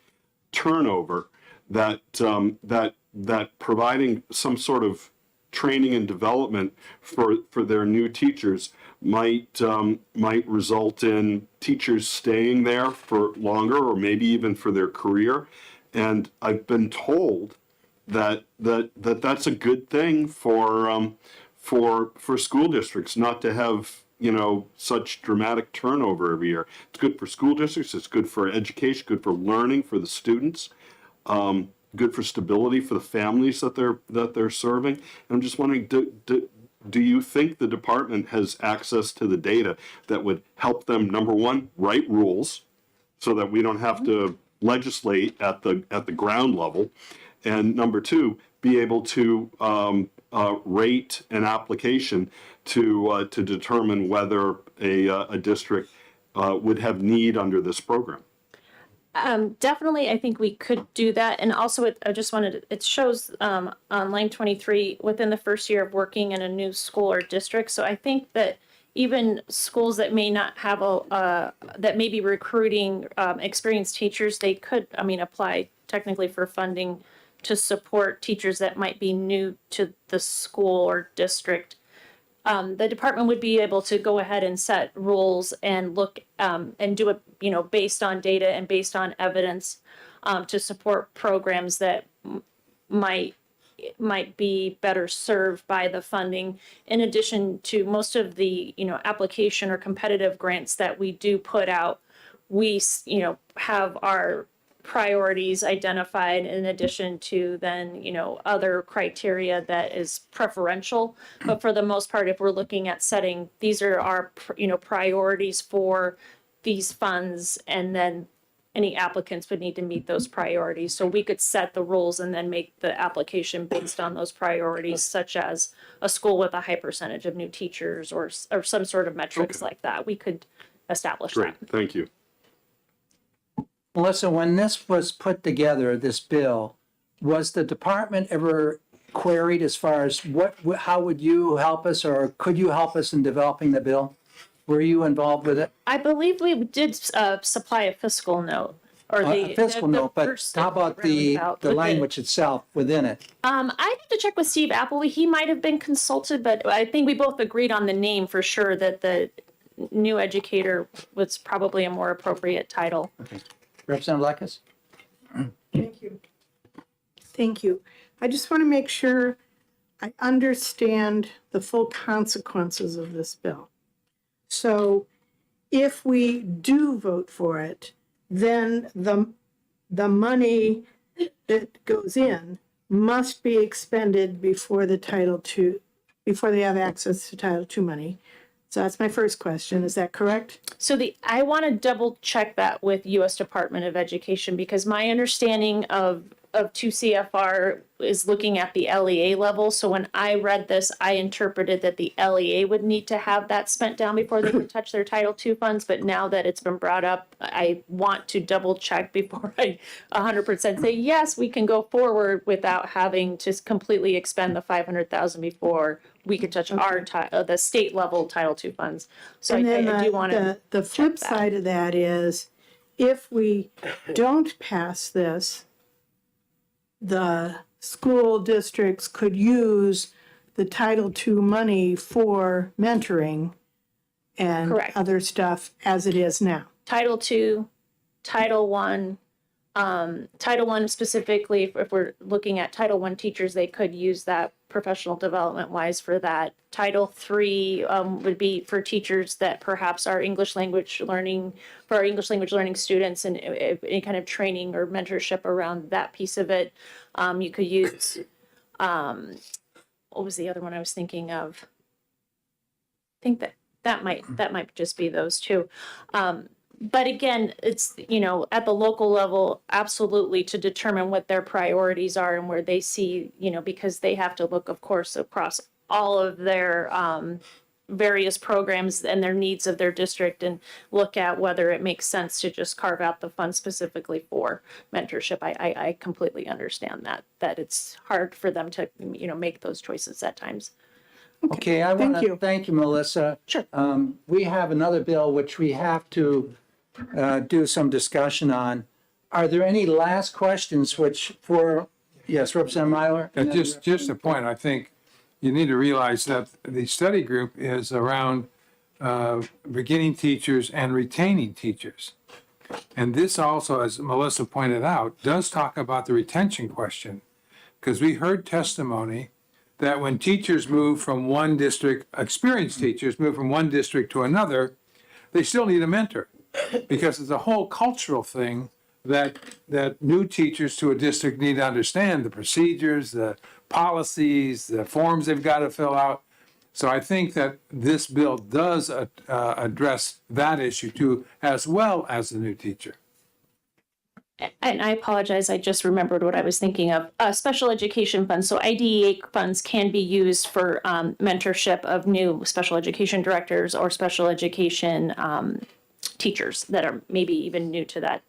turnover that that providing some sort of training and development for their new teachers might result in teachers staying there for longer or maybe even for their career. And I've been told that's a good thing for school districts not to have, you know, such dramatic turnover every year. It's good for school districts. It's good for education. Good for learning for the students. Good for stability for the families that they're serving. And I'm just wondering, do you think the department has access to the data that would help them, number one, write rules so that we don't have to legislate at the ground level, and number two, be able to rate an application to determine whether a district would have need under this program? Definitely, I think we could do that. And also, it shows on line 23, within the first year of working in a new school or district. So I think that even schools that may not have that may be recruiting experienced teachers, they could, apply technically for funding to support teachers that might be new to the school or district. The department would be able to go ahead and set rules and look and do it, based on data and based on evidence to support programs that might be better served by the funding. In addition to most of the, application or competitive grants that we do put out, we, have our priorities identified in addition to then, other criteria that is preferential. But for the most part, if we're looking at setting, these are our, priorities for these funds, and then any applicants would need to meet those priorities. So we could set the rules and then make the application based on those priorities, such as a school with a high percentage of new teachers or some sort of metrics like that. We could establish that. Great, thank you. Melissa, when this was put together, this bill, was the department ever queried as far as how would you help us, or could you help us in developing the bill? Were you involved with it? I believe we did supply a fiscal note. Or A fiscal note, but first how about the roundabout. language itself within it? I have to check with Steve Appleby. He might have been consulted, but I think we both agreed on the name for sure, that the new educator was probably a more appropriate title. Representative Lekis? Thank you. Thank you. I just want to make sure I understand the full consequences of this bill. So if we do vote for it, then the money that goes in must be expended before they have access to Title II money. So that's my first question. Is that correct? So I want to double check that with U.S. Department of Education, because my understanding of 2 CFR is looking at the LEA level. So when I read this, I interpreted that the LEA would need to have that spent down before they could touch their Title II funds. But now that it's been brought up, I want to double check before I 100% say, yes, we can go forward without having to completely expend the $500,000 before we could touch the state level Title II funds. So And then I do want to. the flip side of that is, if we don't pass this, the school districts could use the Title II money for mentoring and Correct. other stuff as it is now. Title II, Title I. Title I specifically, if we're looking at Title I teachers, they could use that professional development wise for that. Title III would be for teachers that perhaps are English language learning, for our English language learning students, and any kind of training or mentorship around that piece of it. You could use, what was the other one I was thinking of? I think that might just be those two. But again, it's, at the local level, absolutely, to determine what their priorities are and where they see, because they have to look, of course, across all of their various programs and their needs of their district and look at whether it makes sense to just carve out the fund specifically for mentorship. I completely understand that it's hard for them to, make those choices at times. Okay, I want thank to you. thank you, Melissa. Sure. We have another bill which we have to do some discussion on. Are there any last questions yes, Representative Myler? Just a point, I think you need to realize that the study group is around beginning teachers and retaining teachers. And this also, as Melissa pointed out, does talk about the retention question. Because we heard testimony that when teachers move from one district, experienced teachers move from one district to another, they still need a mentor. Because it's a whole cultural thing that new teachers to a district need to understand the procedures, the policies, the forms they've got to fill out. So I think that this bill does address that issue too, as well as the new teacher. And I apologize, I just remembered what I was thinking of. Special education funds, so IDEA funds can be used for mentorship of new special education directors or special education teachers that are maybe even new to that.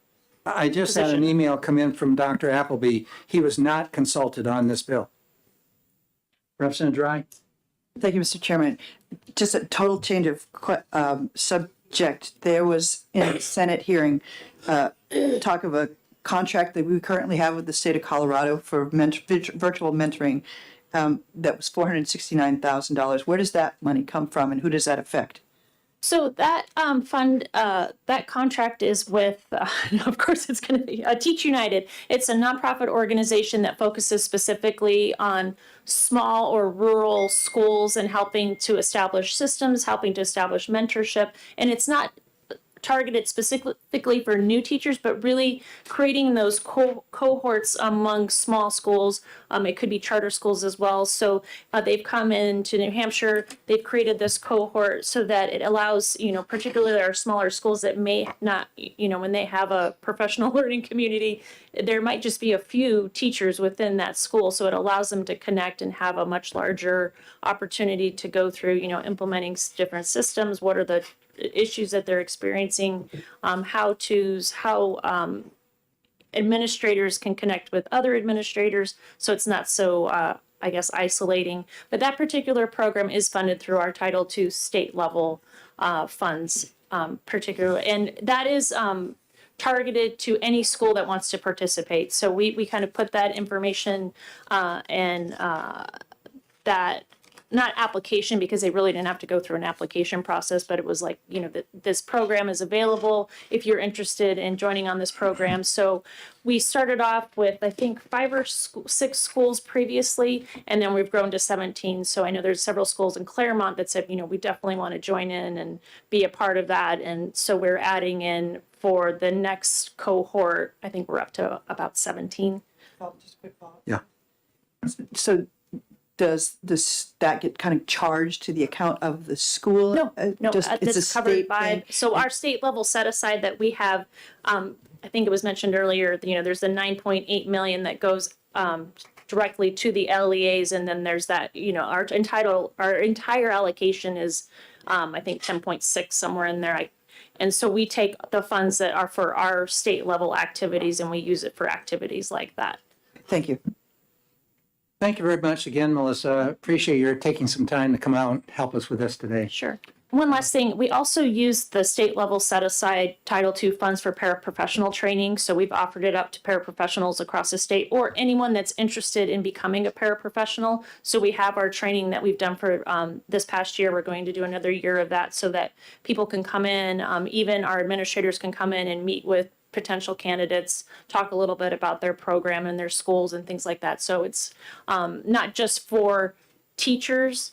I just had an email come in from Dr. Appleby. He was not consulted on this bill. Representative Dry? Thank you, Mr. Chairman. Just a total change of subject. There was in the Senate hearing talk of a contract that we currently have with the state of Colorado for virtual mentoring that was $469,000. Where does that money come from, and who does that affect? So that fund, that contract is with, of course, it's going to be Teach United. It's a nonprofit organization that focuses specifically on small or rural schools and helping to establish systems, helping to establish mentorship. And it's not targeted specifically for new teachers, but really creating those cohorts among small schools. It could be charter schools as well. So they've come into New Hampshire, they've created this cohort so that it allows, particularly our smaller schools that may not, when they have a professional learning community, there might just be a few teachers within that school. So it allows them to connect and have a much larger opportunity to go through, implementing different systems. What are the issues that they're experiencing, how administrators can connect with other administrators, so it's not so, isolating. But that particular program is funded through our Title II state level funds, particularly, and that is targeted to any school that wants to participate. So we kind of put that information and that, not application, because they really didn't have to go through an application process, but it was like, this program is available if you're interested in joining on this program. So we started off with, I think, 5 or 6 schools previously, and then we've grown to 17. So I know there's several schools in Claremont that said, we definitely want to join in and be a part of that. And so we're adding in for the next cohort, I think we're up to about 17. Yeah. So does that get kind of charged to the account of the school? No, It's that's a covered state by, thing? so our state level set aside that we have, I think it was mentioned earlier, there's the 9.8 million that goes directly to the LEAs, and then there's that, our entire allocation is, I think 10.6 somewhere in there. And so we take the funds that are for our state level activities and we use it for activities like that. Thank you. Thank you very much again, Melissa. Appreciate your taking some time to come out and help us with this today. Sure. One last thing, we also use the state level set aside Title II funds for paraprofessional training. So we've offered it up to paraprofessionals across the state or anyone that's interested in becoming a paraprofessional. So we have our training that we've done for this past year. We're going to do another year of that so that people can come in, even our administrators can come in and meet with potential candidates, talk a little bit about their program and their schools and things like that. So it's not just for teachers,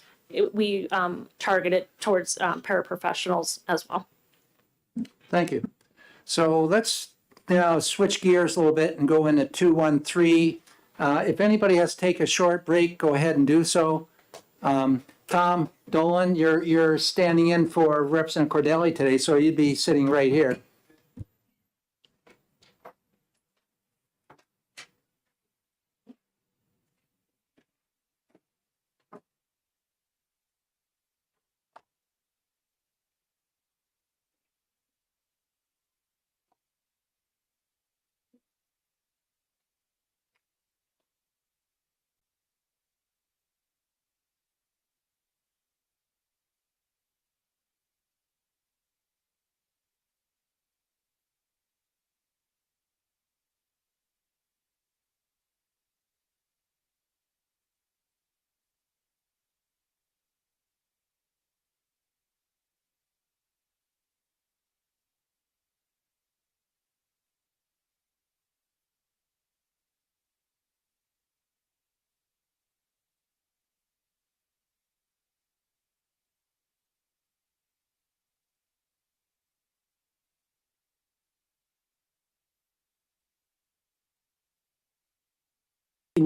we target it towards paraprofessionals as well. Thank you. So let's now switch gears a little bit and go into 213. If anybody has to take a short break, go ahead and do so. Tom Dolan, you're standing in for Representative Cordelli today, so you'd be sitting right here.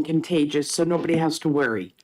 contagious, so nobody has to worry.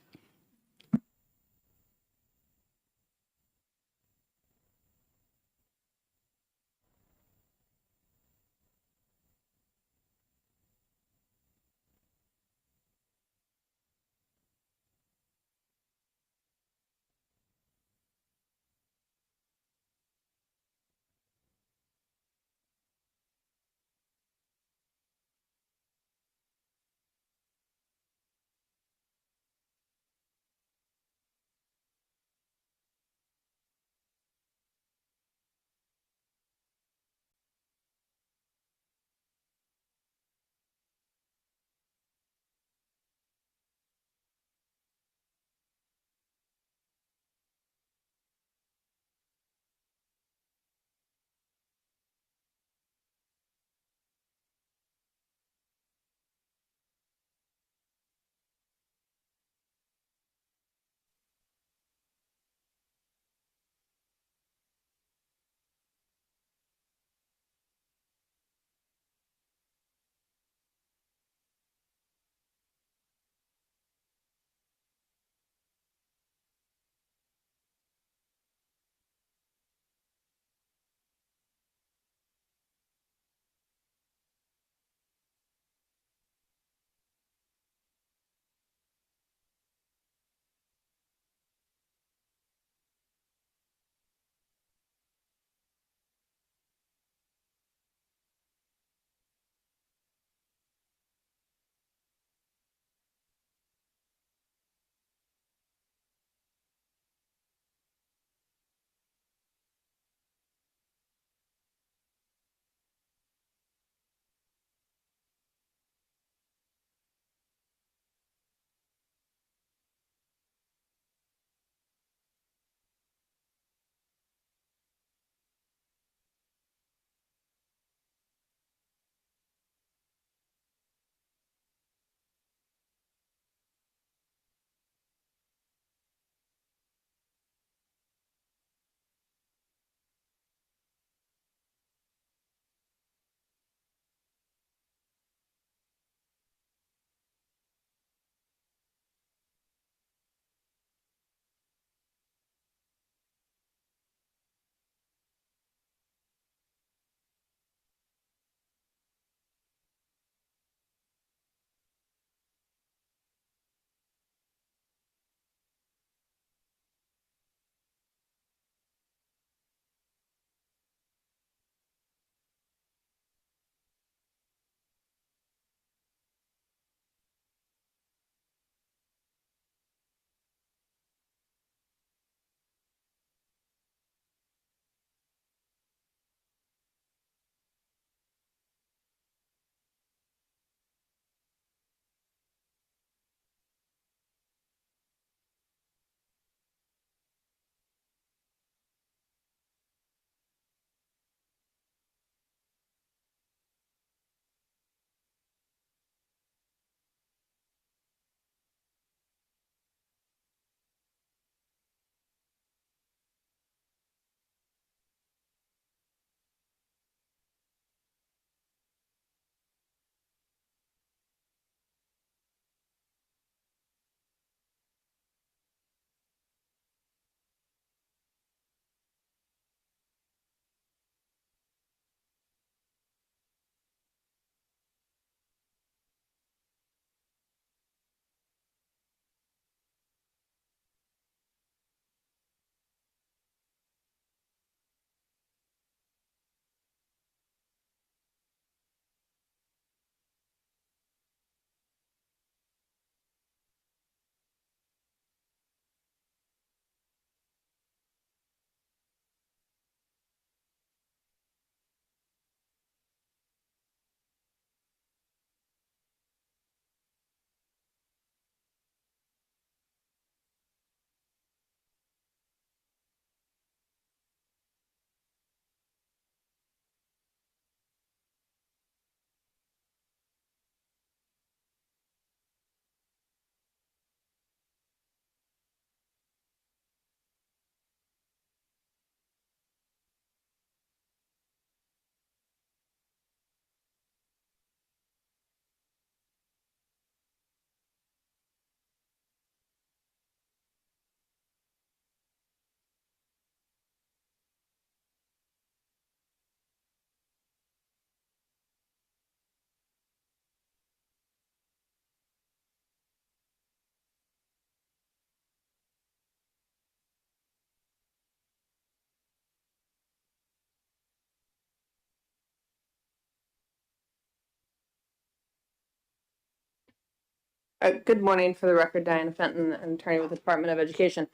Good morning, for the record, Diana Fenton, an attorney with the Department of Education.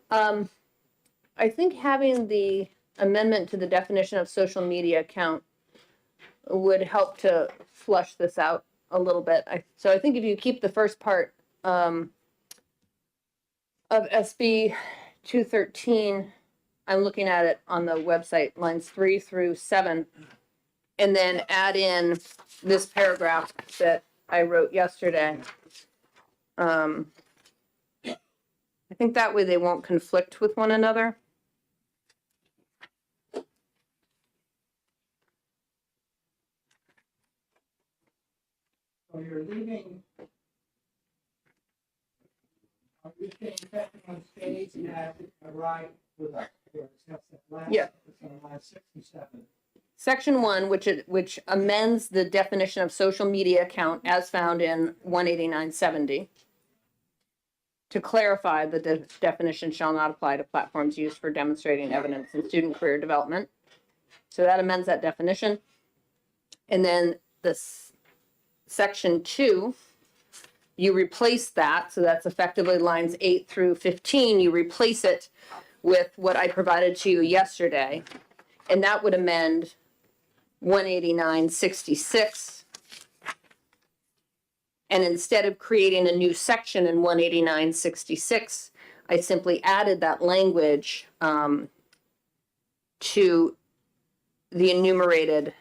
I think having the amendment to the definition of social media account would help to flush this out a little bit. So I think if you keep the first part of SB 213, I'm looking at it on the website, lines 3 through 7, and then add in this paragraph that I wrote yesterday. I think that way they won't conflict with one another. So you're leaving. Are you saying that one stays at right with us? That's the last, Yeah. it's on line 67. Section 1, which amends the definition of social media account as found in 18970. To clarify, the definition shall not apply to platforms used for demonstrating evidence in student career development. So that amends that definition. And then this section 2, you replace that, so that's effectively lines 8 through 15. You replace it with what I provided to you yesterday, and that would amend 18966. And instead of creating a new section in 18966, I simply added that language to the enumerated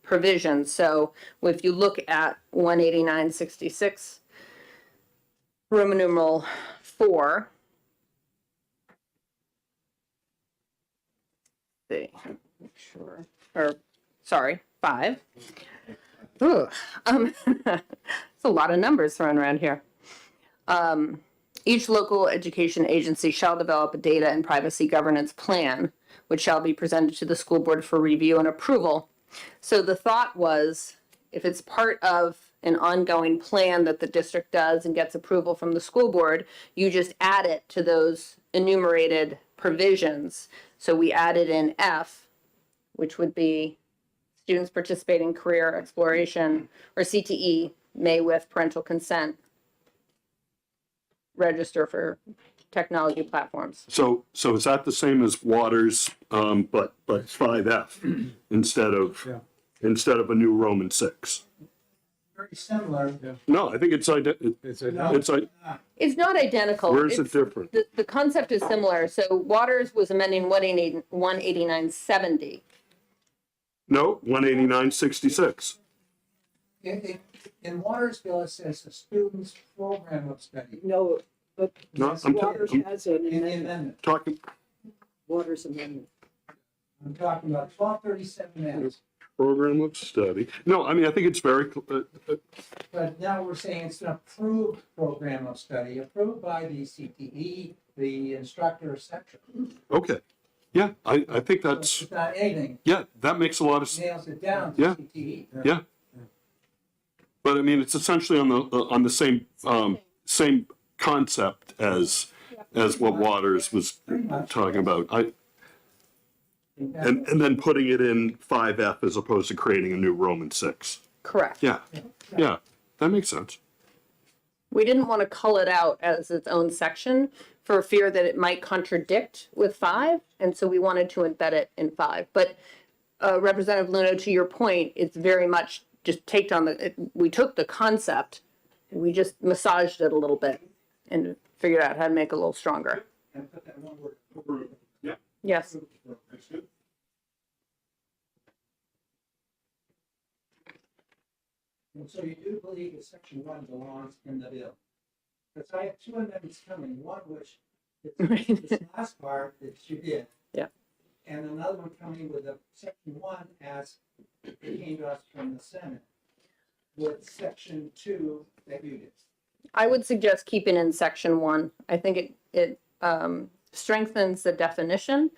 provisions. So if you look at 18966, Roman numeral 4, make sure, or sorry, 5. Ugh. It's a lot of numbers thrown around here. Each local education agency shall develop a data and privacy governance plan, which shall be presented to the school board for review and approval. So the thought was, if it's part of an ongoing plan that the district does and gets approval from the school board, you just add it to those enumerated provisions. So we added in F, which would be students participating in career exploration, or CTE, may with parental consent register for technology platforms. So is that the same as Waters, but 5F instead of a new Roman 6? Very similar. No, I think it's like, It's It's not identical. where is it It's- different? The concept is similar. So Waters was amending 18970. No, 18966. In Watersville, it says the student's program of study. No, but No, I'm Waters has an In the amendment, amendment, talking Waters amendment. I'm talking about 1237S. program of study. No, I mean, I think it's very, But now we're saying it's an approved program of study, approved by the CTE, the instructor, etc. okay. Yeah, I think So that's, it's not anything, yeah, that makes a lot of, nails it down to Yeah. CTE. yeah. But I mean, it's essentially on the same concept as what Waters was talking about. And then putting it in 5F as opposed to creating a new Roman 6. Correct. Yeah, that makes sense. We didn't want to cull it out as its own section for fear that it might contradict with 5, and so we wanted to embed it in 5. But Representative Luno, to your point, it's very much just we took the concept, we just massaged it a little bit and figured out how to make it a little stronger. And put that one word, approved. Yeah. Yes. That's good. And so you do believe that section 1 belongs in the bill? Because I have 2 amendments coming, one which is this last part that you did. Yeah. And another one coming with a section 1 as it came to us from the Senate with section 2 that you did. I would suggest keeping in section 1. I think it strengthens the definition,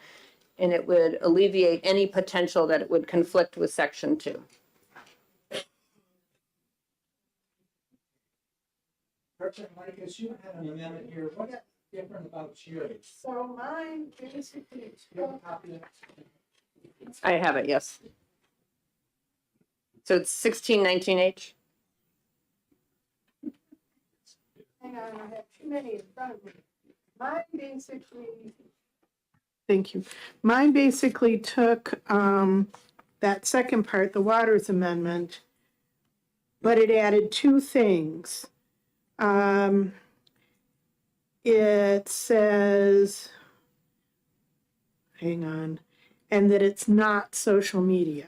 and it would alleviate any potential that it would conflict with section 2. President Marcus, you had an amendment here. What's different about yours? So mine basically, You have a copy of it? I have it, yes. So it's 1619H. hang on, I have too many in front of me. Mine basically. Thank you. Mine basically took, that second part, the Waters Amendment, but it added two things. It says, hang on, and that it's not social media.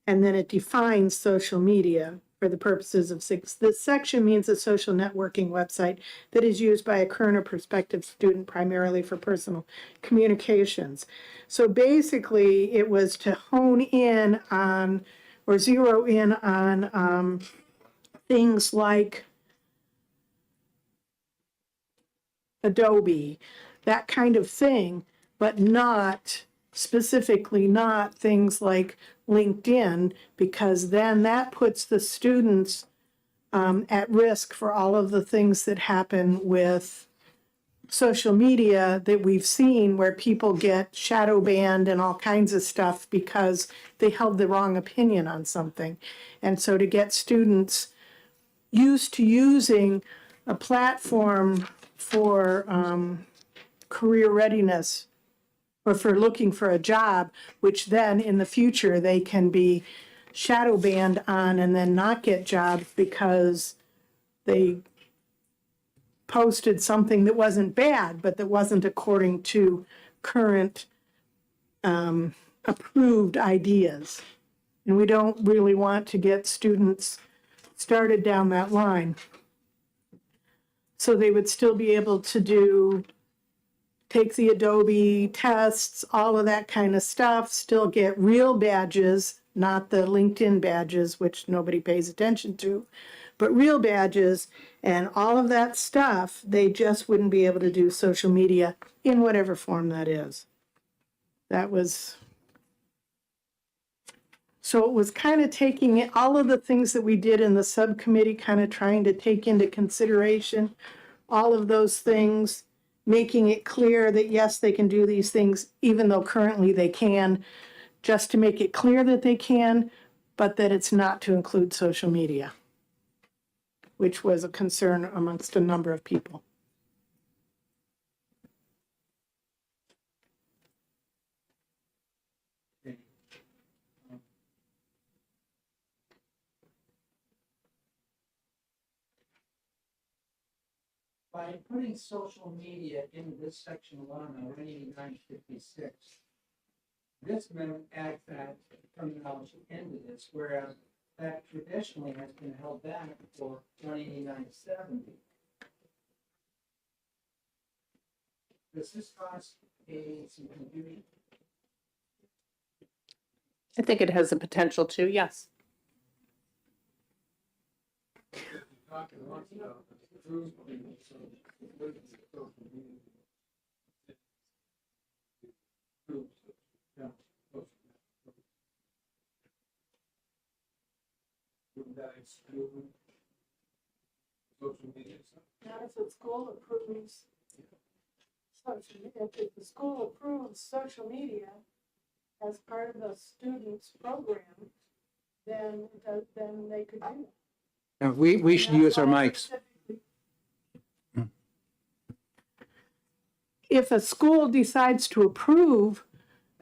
And then it defines social media for the purposes of six. This section means a social networking website that is used by a current or prospective student primarily for personal communications. So basically, it was to hone in on or zero in on things like Adobe, that kind of thing, but not specifically not things like LinkedIn, because then that puts the students at risk for all of the things that happen with social media that we've seen where people get shadow banned and all kinds of stuff because they held the wrong opinion on something. And so to get students used to using a platform for career readiness or for looking for a job, which then in the future they can be shadow banned on and then not get jobs because they posted something that wasn't bad, but that wasn't according to current approved ideas. And we don't really want to get students started down that line. So they would still be able to take the Adobe tests, all of that kind of stuff, still get real badges, not the LinkedIn badges, which nobody pays attention to, but real badges and all of that stuff. They just wouldn't be able to do social media in whatever form that is. That was, so it was kind of taking all of the things that we did in the subcommittee, kind of trying to take into consideration all of those things, making it clear that yes, they can do these things, even though currently they can, just to make it clear that they can, but that it's not to include social media, which was a concern amongst a number of people. By putting social media in this section alone on 18956, this amendment adds that terminology into this, whereas that traditionally has been held back for 18970. Does this cause some confusion? I think it has the potential to, yes. Not if the school approves, if the school approves social media as part of the student's program, then they could do it. We should use our mics. If a school decides to approve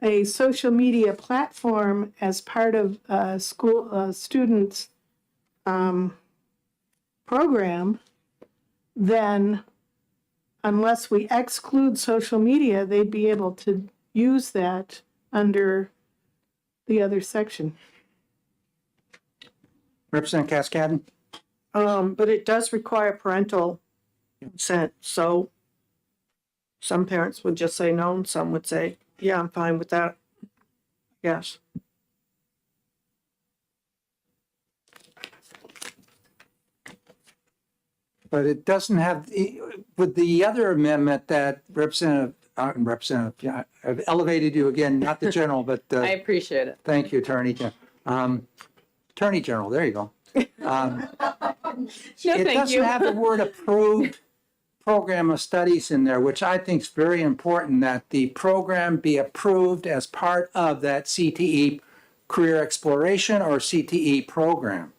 a social media platform as part of a school student's program, then unless we exclude social media, they'd be able to use that under the other section. Representative Cascadden? But it does require parental consent, so some parents would just say no, and some would say, yeah, I'm fine with that. Yes. But it doesn't have, with the other amendment that Representative, yeah, I've elevated you again, not the general, but. I appreciate it. Thank you, Attorney General. Attorney General, there you go. No, It thank doesn't you. have the word approved program of studies in there, which I think is very important, that the program be approved as part of that CTE career exploration or CTE program,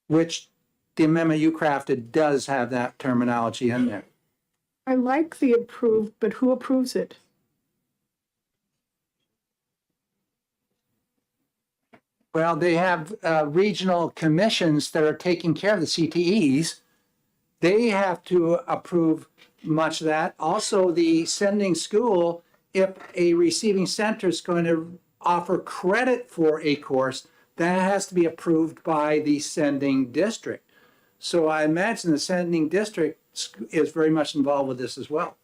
which the amendment you crafted does have that terminology in there. I like the approved, but who approves it? Well, they have regional commissions that are taking care of the CTEs. They have to approve much of that. Also, the sending school, if a receiving center is going to offer credit for a course, that has to be approved by the sending district. So I imagine the sending district is very much involved with this as well.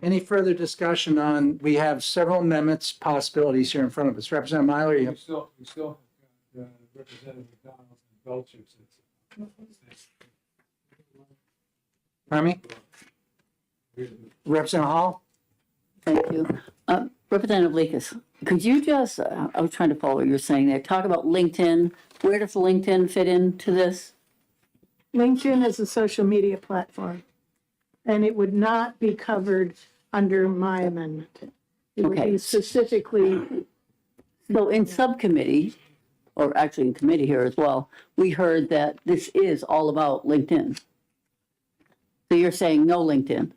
Any further discussion on, we have several amendments, possibilities here in front of us. Representative Myler, you We still have Representative McDonald and Belcher. pardon me? Representative Hall? Thank you. Representative Lakis, could you just, I was trying to follow what you're saying there, talk about LinkedIn. Where does LinkedIn fit into this? LinkedIn is a social media platform, and it would not be covered under my amendment. It would Okay. be specifically, So in subcommittee, or actually in committee here as well, we heard that this is all about LinkedIn. So you're saying no LinkedIn?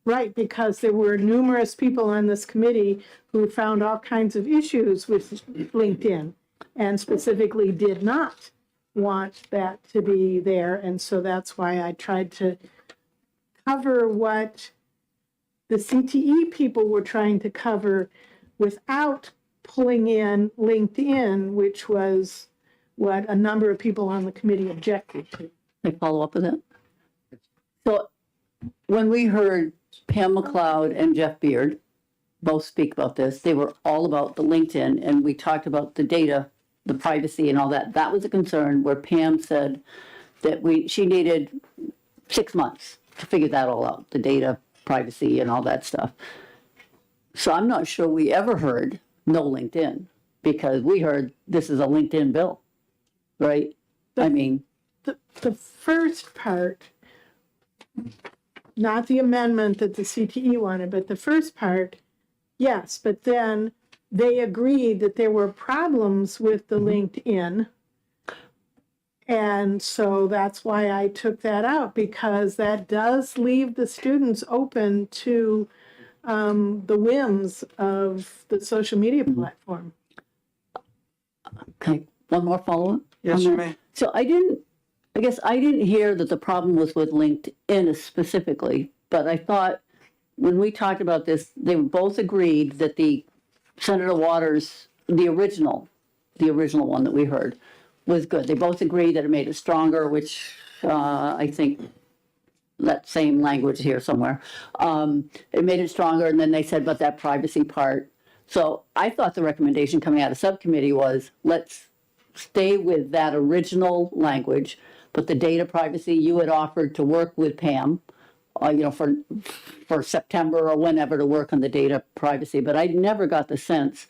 right, because there were numerous people on this committee who found all kinds of issues with LinkedIn and specifically did not want that to be there. And so that's why I tried to cover what the CTE people were trying to cover without pulling in LinkedIn, which was what a number of people on the committee objected to. Can I follow up with it? So when we heard Pam McLeod and Jeff Beard both speak about this, they were all about the LinkedIn, and we talked about the data, the privacy and all that. That was a concern where Pam said that she needed 6 months to figure that all out, the data, privacy and all that stuff. So I'm not sure we ever heard no LinkedIn, because we heard this is a LinkedIn bill, right? I mean, The first part, not the amendment that the CTE wanted, but the first part, yes, but then they agreed that there were problems with the LinkedIn. And so that's why I took that out, because that does leave the students open to the whims of the social media platform. okay, one more follow-up? Yes, on you that? may. So I guess I didn't hear that the problem was with LinkedIn specifically, but I thought when we talked about this, they both agreed that the Senator Waters, the original one that we heard, was good. They both agreed that it made it stronger, which I think that same language here somewhere. It made it stronger, and then they said about that privacy part. So I thought the recommendation coming out of subcommittee was, let's stay with that original language, but the data privacy you had offered to work with Pam, for September or whenever to work on the data privacy. But I never got the sense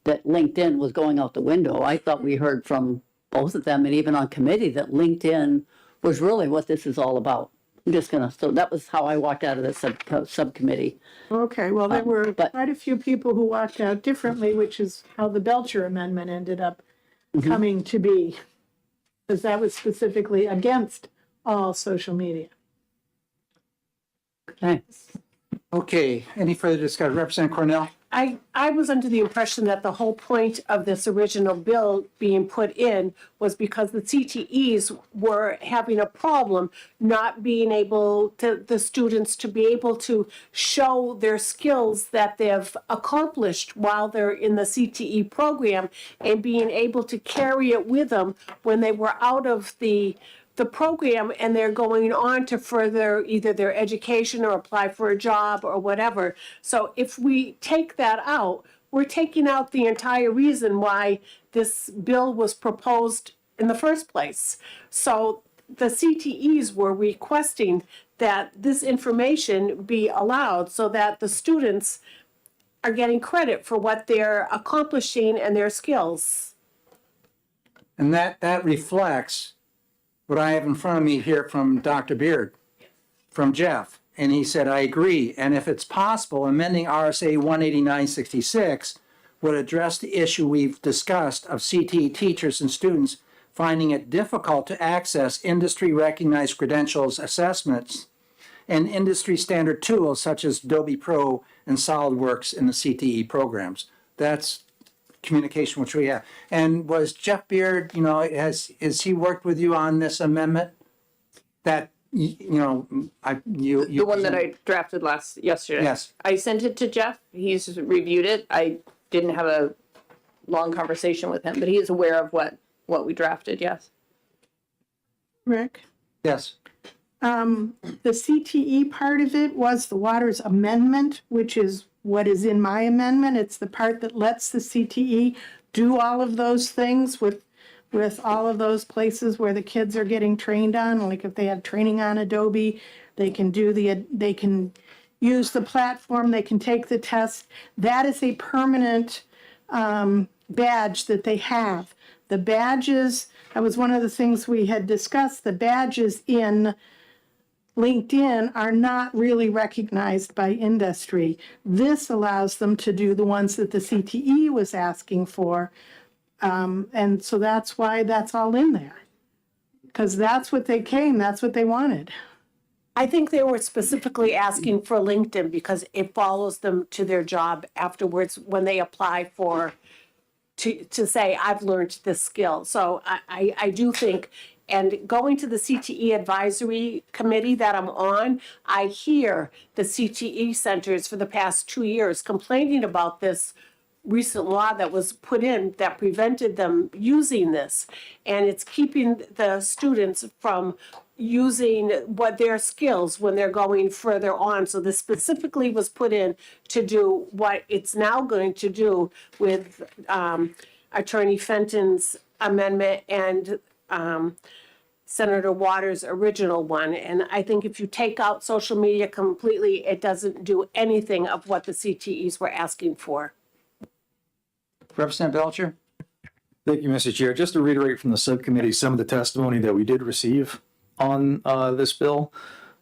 that LinkedIn was going out the window. I thought we heard from both of them and even on committee that LinkedIn was really what this is all about. So that was how I walked out of the subcommittee. Okay, well, there were but- quite a few people who walked out differently, which is how the Belcher amendment ended up coming to be, because that was specifically against all social media. Okay. Okay, any further discussion? Representative Cornell? I was under the impression that the whole point of this original bill being put in was because the CTEs were having a problem not being able to, the students to be able to show their skills that they've accomplished while they're in the CTE program and being able to carry it with them when they were out of the program and they're going on to further either their education or apply for a job or whatever. So if we take that out, we're taking out the entire reason why this bill was proposed in the first place. So the CTEs were requesting that this information be allowed so that the students are getting credit for what they're accomplishing and their skills. And that reflects what I have in front of me here from Dr. Beard, from Jeff, And he said, I agree. And if it's possible, amending RSA 18966 would address the issue we've discussed of CTE teachers and students finding it difficult to access industry-recognized credentials assessments and industry standard tools such as Adobe Pro and SolidWorks in the CTE programs. That's communication which we have. And was Jeff Beard, has he worked with you on this amendment? That, The one that I drafted yesterday. Yes. I sent it to Jeff. He's reviewed it. I didn't have a long conversation with him, but he is aware of what we drafted, yes. Rick? Yes. The CTE part of it was the Waters Amendment, which is what is in my amendment. It's the part that lets the CTE do all of those things with all of those places where the kids are getting trained on. Like if they have training on Adobe, they can use the platform, they can take the test. That is a permanent badge that they have. The badges, that was one of the things we had discussed, the badges in LinkedIn are not really recognized by industry. This allows them to do the ones that the CTE was asking for. And so that's why that's all in there. Because that's what that's what they wanted. I think they were specifically asking for LinkedIn because it follows them to their job afterwards when they apply to say, I've learned this skill. So I do think, and going to the CTE advisory committee that I'm on, I hear the CTE centers for the past 2 years complaining about this recent law that was put in that prevented them using this. And it's keeping the students from using their skills when they're going further on. So this specifically was put in to do what it's now going to do with Attorney Fenton's amendment and Senator Waters' original one. And I think if you take out social media completely, it doesn't do anything of what the CTEs were asking for. Representative Belcher? Thank you, Mr. Chair. Just to reiterate from the subcommittee, some of the testimony that we did receive on this bill.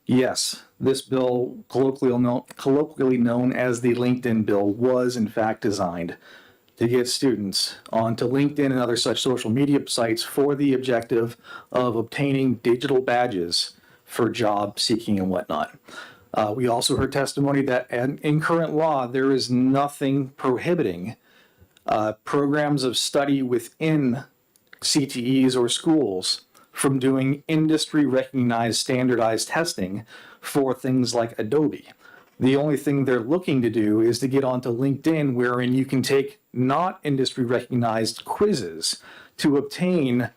Yes, this bill, colloquially known as the LinkedIn bill, was in fact designed to get students onto LinkedIn and other such social media sites for the objective of obtaining digital badges for job seeking and whatnot. We also heard testimony that in current law, there is nothing prohibiting programs of study within CTEs or schools from doing industry recognized standardized testing for things like Adobe. The only thing they're looking to do is to get onto LinkedIn, wherein you can take not industry recognized quizzes to obtain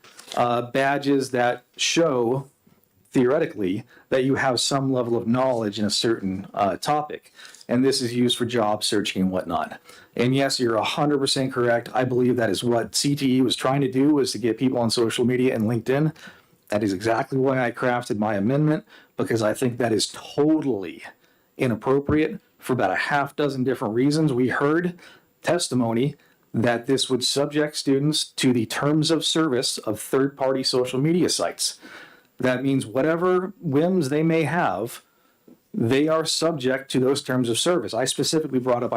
badges that show, theoretically, that you have some level of knowledge in a certain topic. And this is used for job searching and whatnot. And yes, you're 100% correct. I believe that is what CTE was trying to do, was to get people on social media and LinkedIn. That is exactly why I crafted my amendment, because I think that is totally inappropriate for about a half dozen different reasons. We heard testimony that this would subject students to the terms of service of third-party social media sites. That means whatever whims they may have, they are subject to those terms of service. I specifically brought up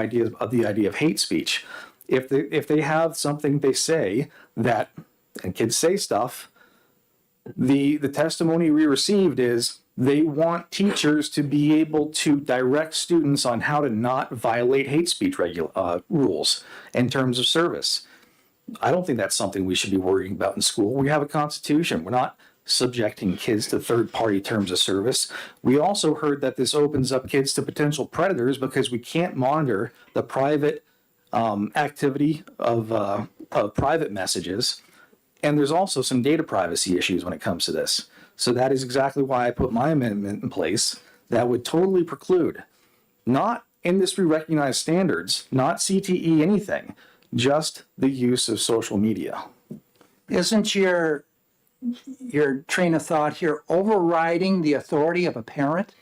the idea of hate speech. If they have something they say that, and kids say stuff, the testimony we received is they want teachers to be able to direct students on how to not violate hate speech rules and terms of service. I don't think that's something we should be worrying about in school. We have a constitution. We're not subjecting kids to third-party terms of service. We also heard that this opens up kids to potential predators because we can't monitor the private activity of private messages. And there's also some data privacy issues when it comes to this. So that is exactly why I put my amendment in place that would totally preclude not industry recognized standards, not CTE anything, just the use of social media. Isn't your train of thought here overriding the authority of a parent?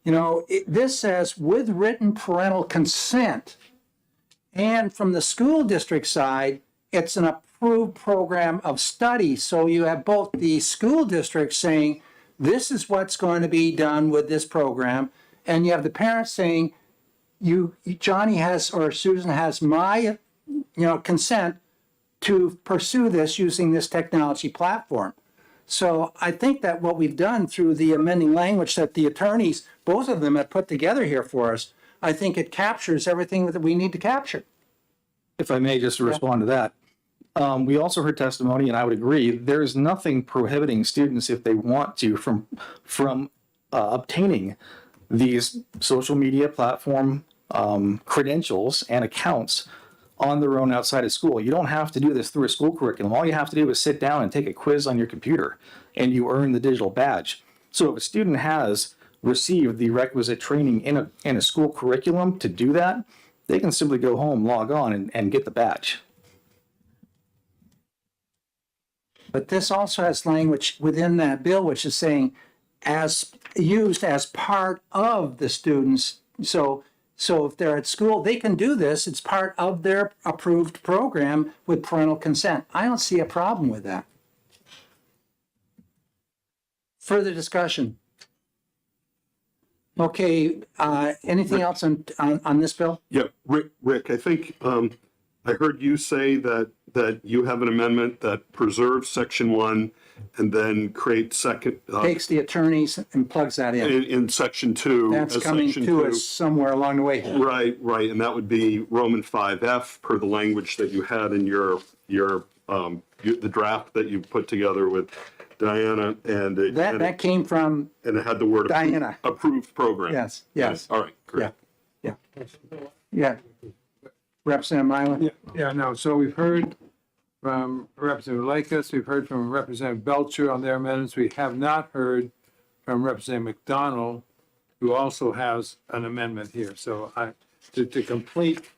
This says with written parental consent, and from the school district side, it's an approved program of study. So you have both the school district saying this is what's going to be done with this program. And you have the parents saying, Johnny has, or Susan has my, consent to pursue this using this technology platform. So I think that what we've done through the amending language that the attorneys, both of them, have put together here for us, I think it captures everything that we need to capture. If I may just respond to that. We also heard testimony, and I would agree, there's nothing prohibiting students, if they want to, from obtaining these social media platform credentials and accounts on their own outside of school. You don't have to do this through a school curriculum. All you have to do is sit down and take a quiz on your computer, and you earn the digital badge. So if a student has received the requisite training in a school curriculum to do that, they can simply go home, log on, and get the badge. But this also has language within that bill which is saying as used as part of the students. So if they're at school, they can do this. It's part of their approved program with parental consent. I don't see a problem with that. Further discussion? Okay, anything else on this bill? Yeah, Rick, I think I heard you say that you have an amendment that preserves section 1 and then creates second. Takes the attorneys and plugs that in. In section 2. That's as coming section to 2. us somewhere along the way. Right, and that would be Roman 5F per the language that you had in the draft that you put together with Diana, and That came from, and it had the word Diana. approved program. Yes. All right, great. Yeah. Representative Mylan? Yeah, no, so we've heard from Representative Lakis, we've heard from Representative Belcher on their amendments. We have not heard from Representative McDonald, who also has an amendment here. So to complete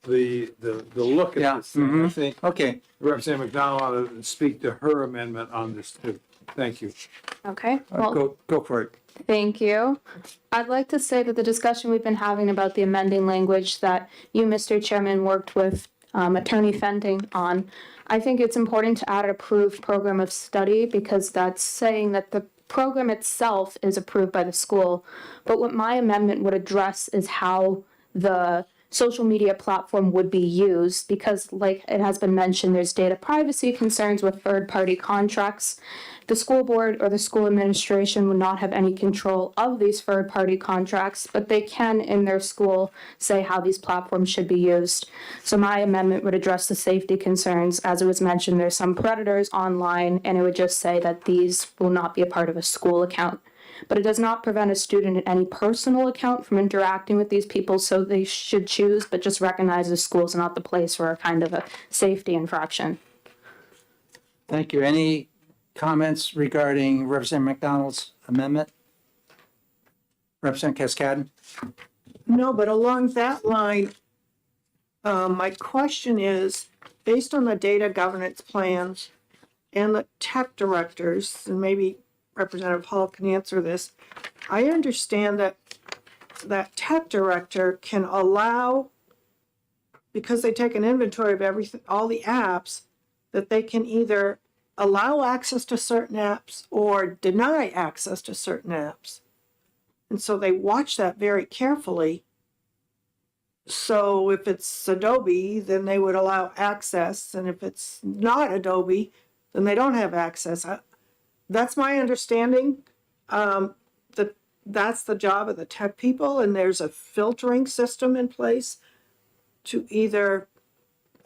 the look Yeah, at this thing, I think Okay. Representative McDonald ought to speak to her amendment on this too. Thank you. Okay, well, Go for it. thank you. I'd like to say that the discussion we've been having about the amending language that you, Mr. Chairman, worked with Attorney Fending on, I think it's important to add an approved program of study because that's saying that the program itself is approved by the school. But what my amendment would address is how the social media platform would be used because, like it has been mentioned, there's data privacy concerns with third-party contracts. The school board or the school administration would not have any control of these third-party contracts, but they can in their school say how these platforms should be used. So my amendment would address the safety concerns. As it was mentioned, there's some predators online, and it would just say that these will not be a part of a school account. But it does not prevent a student in any personal account from interacting with these people, so they should choose, but just recognize the school's not the place for a kind of a safety infraction. Thank you. Any comments regarding Representative McDonald's amendment? Representative Cascadden? No, but along that line, my question is, based on the data governance plans and the tech directors, and maybe Representative Hall can answer this, I understand that that tech director can allow, because they take an inventory of everything, all the apps, that they can either allow access to certain apps or deny access to certain apps. And so they watch that very carefully. So if it's Adobe, then they would allow access, and if it's not Adobe, then they don't have access. That's my understanding. That's the job of the tech people, and there's a filtering system in place to either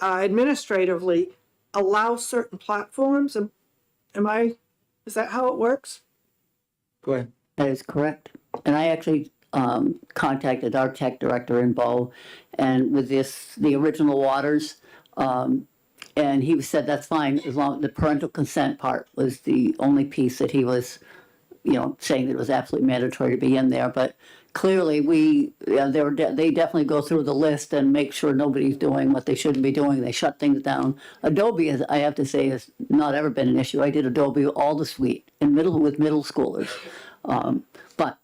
administratively allow certain platforms. Is that how it works? Go ahead. That is correct. And I actually contacted our tech director in Bow, and with the original Waters, and he said that's fine as long as the parental consent part was the only piece that he was, saying that it was absolutely mandatory to be in there. But clearly, they definitely go through the list and make sure nobody's doing what they shouldn't be doing. They shut things down. Adobe, I have to say, has not ever been an issue. I did Adobe all the suite with middle schoolers. But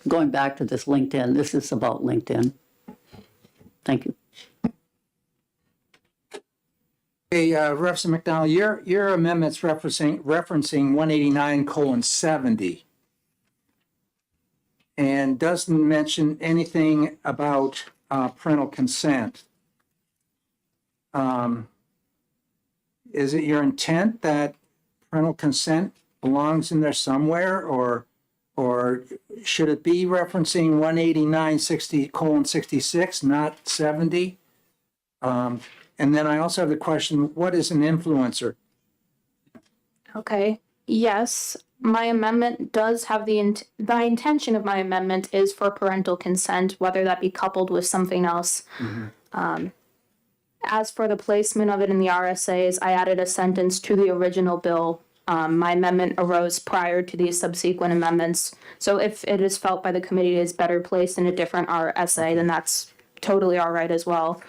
going back to this LinkedIn, this is about LinkedIn. Thank you. Hey, Representative McDonald, your amendment's referencing 189:70 and doesn't mention anything about parental consent. Is it your intent that parental consent belongs in there somewhere, or should it be referencing 189:66, not 70? And then I also have the question, what is an influencer? Okay, yes, my amendment does have the intention of my amendment is for parental consent, whether that be coupled with something else. As for the placement of it in the RSAs, I added a sentence to the original bill. My amendment arose prior to these subsequent amendments. So if it is felt by the committee is better placed in a different RSA, then that's totally all right as well.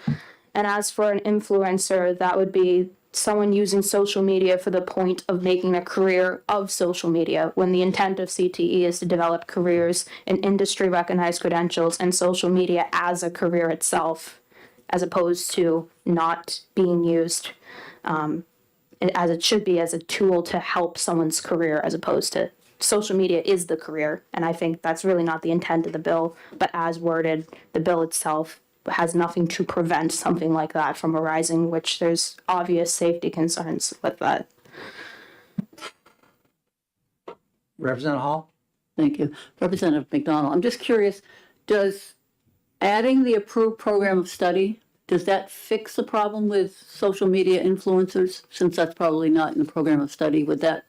And as for an influencer, that would be someone using social media for the point of making a career of social media, when the intent of CTE is to develop careers in industry recognized credentials and social media as a career itself, as opposed to not being used as it should be as a tool to help someone's career, as opposed to social media is the career. And I think that's really not the intent of the bill, but as worded, the bill itself has nothing to prevent something like that from arising, which there's obvious safety concerns with that. Representative Hall? Thank you. Representative McDonald, I'm just curious, does adding the approved program of study, does that fix the problem with social media influencers? Since that's probably not in the program of study, would that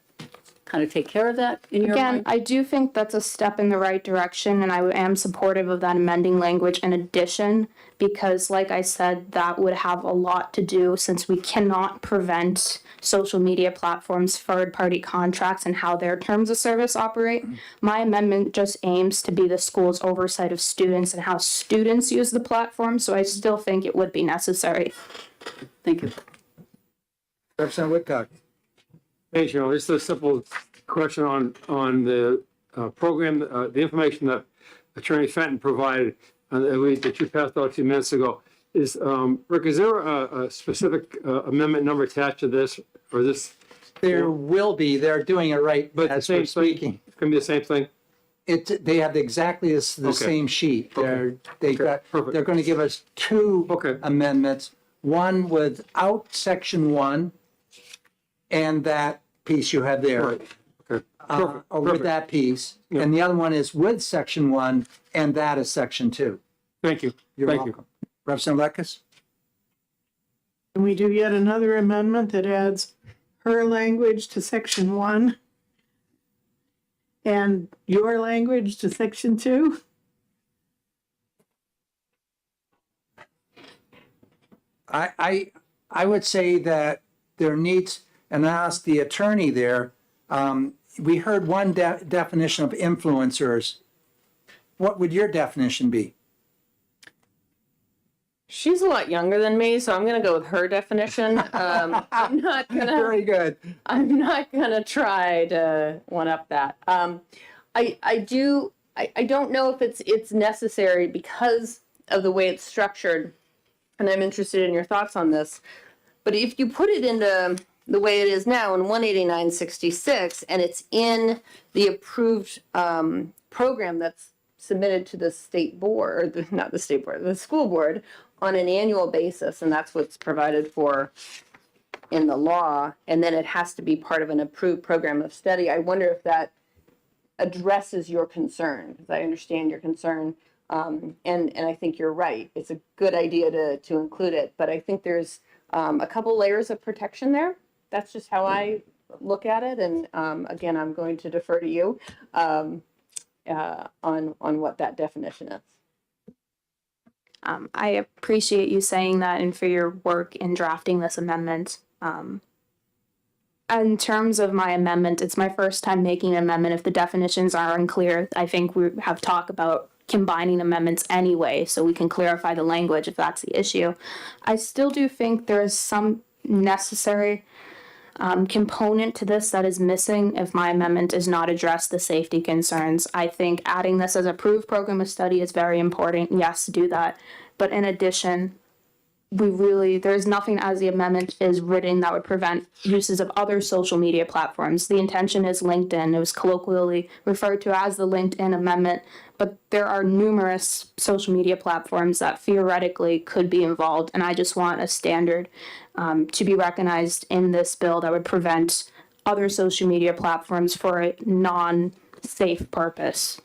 kind of take care of that in your Again, mind? I do think that's a step in the right direction, and I am supportive of that amending language in addition, because like I said, that would have a lot to do since we cannot prevent social media platforms' third-party contracts and how their terms of service operate. My amendment just aims to be the school's oversight of students and how students use the platform, so I still think it would be necessary. Thank you. Representative Whitcock? Hey, Cheryl, just a simple question on the program, the information that Attorney Fenton provided that you passed out a few minutes ago. Is, Rick, is there a specific amendment number attached to this, or this? There will be, they're doing it right But as same we're speaking. It's gonna be the same thing? They have exactly the Okay. same sheet. They're Perfect. going to give us two Okay. amendments, one without section 1 and that piece you have there. Right. Okay. Or with Perfect. that piece. Yeah. And the other one is with section 1 and that is section 2. Thank you. You're Thank welcome. Representative Lekis? Can we do yet another amendment that adds her language to section 1? And your language to section 2? I would say that there needs, and I asked the attorney there, we heard one definition of influencers. What would your definition be? She's a lot younger than me, so I'm gonna go with her definition. I'm not gonna. Very good. I'm not gonna try to one up that. I don't know if it's necessary because of the way it's structured, and I'm interested in your thoughts on this. But if you put it into the way it is now in 18966, and it's in the approved program that's submitted to the state board, or not the state board, the school board on an annual basis, and that's what's provided for in the law, and then it has to be part of an approved program of study. I wonder if that addresses your concern, because I understand your concern, and I think you're right. It's a good idea to include it, but I think there's a couple layers of protection there. That's just how I look at it, and again, I'm going to defer to you on what that definition is. I appreciate you saying that and for your work in drafting this amendment. In terms of my amendment, it's my first time making an amendment. If the definitions are unclear, I think we have talked about combining amendments anyway, so we can clarify the language if that's the issue. I still do think there is some necessary component to this that is missing if my amendment does not address the safety concerns. I think adding this as approved program of study is very important. Yes, do that. But in addition, there's nothing as the amendment is written that would prevent uses of other social media platforms. The intention is LinkedIn. It was colloquially referred to as the LinkedIn amendment, but there are numerous social media platforms that theoretically could be involved, and I just want a standard to be recognized in this bill that would prevent other social media platforms for a non-safe purpose.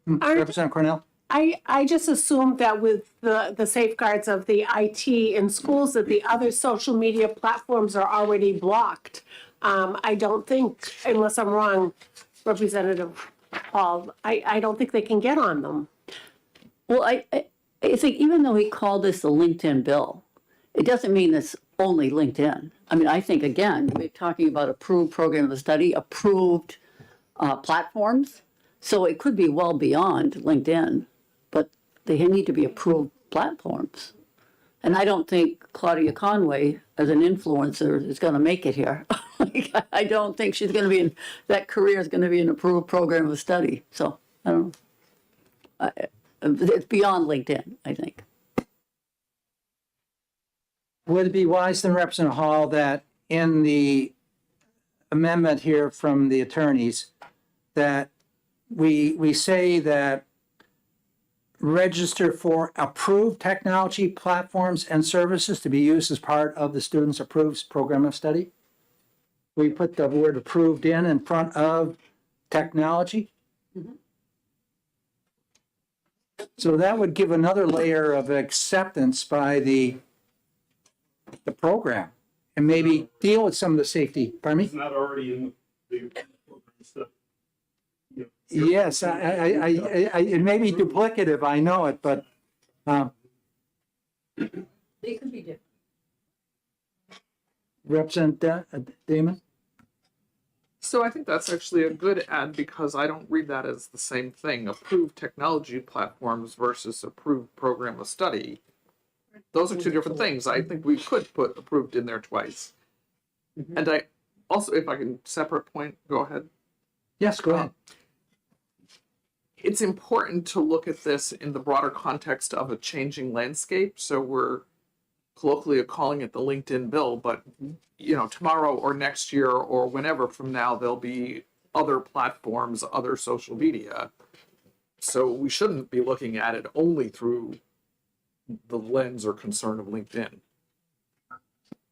Representative Cornell? I just assumed that with the safeguards of the IT in schools, that the other social media platforms are already blocked. I don't think, unless I'm wrong, Representative Hall, I don't think they can get on them. Well, I think even though he called this the LinkedIn bill, it doesn't mean it's only LinkedIn. I mean, I think, again, we're talking about approved program of study, approved platforms. So it could be well beyond LinkedIn, but they need to be approved platforms. And I don't think Claudia Conway, as an influencer, is going to make it here. Like, I don't think she's going to be that career is going to be an approved program of study. So I don't know. It's beyond LinkedIn, I think. Would it be wise then, Representative Hall, that in the amendment here from the attorneys, that we say that register for approved technology platforms and services to be used as part of the student's approved program of study? We put the word approved in front of technology? So that would give another layer of acceptance by the program and maybe deal with some of the safety. Pardon me? Isn't that already in the program stuff? Yes, it may be duplicative, I know it, but They could be different. Representative Damon? So I think that's actually a good add because I don't read that as the same thing. Approved technology platforms versus approved program of study. Those are two different things. I think we could put approved in there twice. And I also, if I can separate point, go ahead. Yes, go ahead. It's important to look at this in the broader context of a changing landscape. So we're colloquially calling it the LinkedIn bill, but you know, tomorrow or next year or whenever from now, there'll be other platforms, other social media. So we shouldn't be looking at it only through the lens or concern of LinkedIn.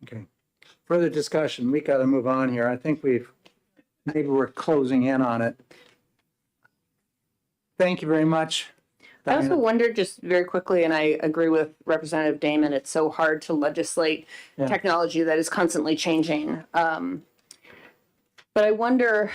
Okay. Further discussion, we got to move on here. I think maybe we're closing in on it. Thank you very much. I also wonder, just very quickly, and I agree with Representative Damon, it's so hard to legislate technology that is constantly changing. But I wonder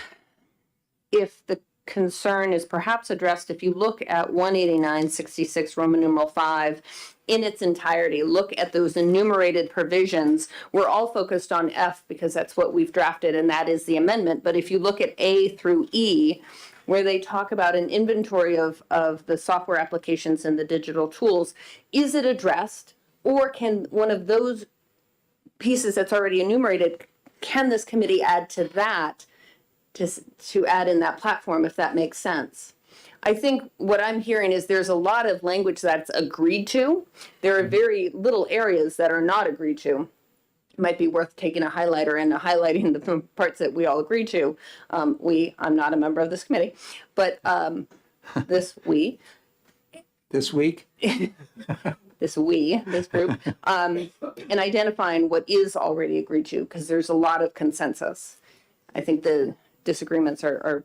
if the concern is perhaps addressed if you look at 18966 Roman numeral 5 in its entirety, look at those enumerated provisions. We're all focused on F because that's what we've drafted and that is the amendment. But if you look at A through E, where they talk about an inventory of the software applications and the digital tools, is it addressed, or can one of those pieces that's already enumerated, can this committee add to that to add in that platform, if that makes sense? I think what I'm hearing is there's a lot of language that's agreed to. There are very little areas that are not agreed to. It might be worth taking a highlighter and highlighting the parts that we all agree to. I'm not a member of this committee, but this week, this group, and identifying what is already agreed to, because there's a lot of consensus. I think the disagreements are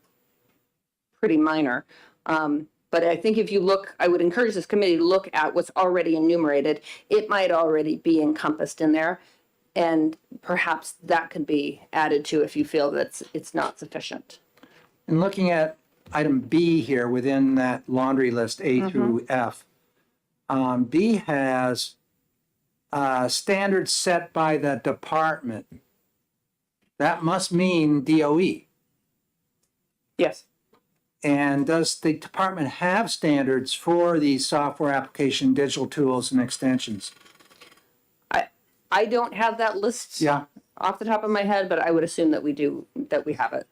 pretty minor. But I think if you look, I would encourage this committee to look at what's already enumerated. It might already be encompassed in there. And perhaps that could be added to if you feel that it's not sufficient. And looking at item B here within that laundry list, A through F, B has standards set by the department. That must mean DOE. Yes. And does the department have standards for these software application, digital tools, and extensions? I don't have that list off the top of my head, but I would assume that we do, that we have it.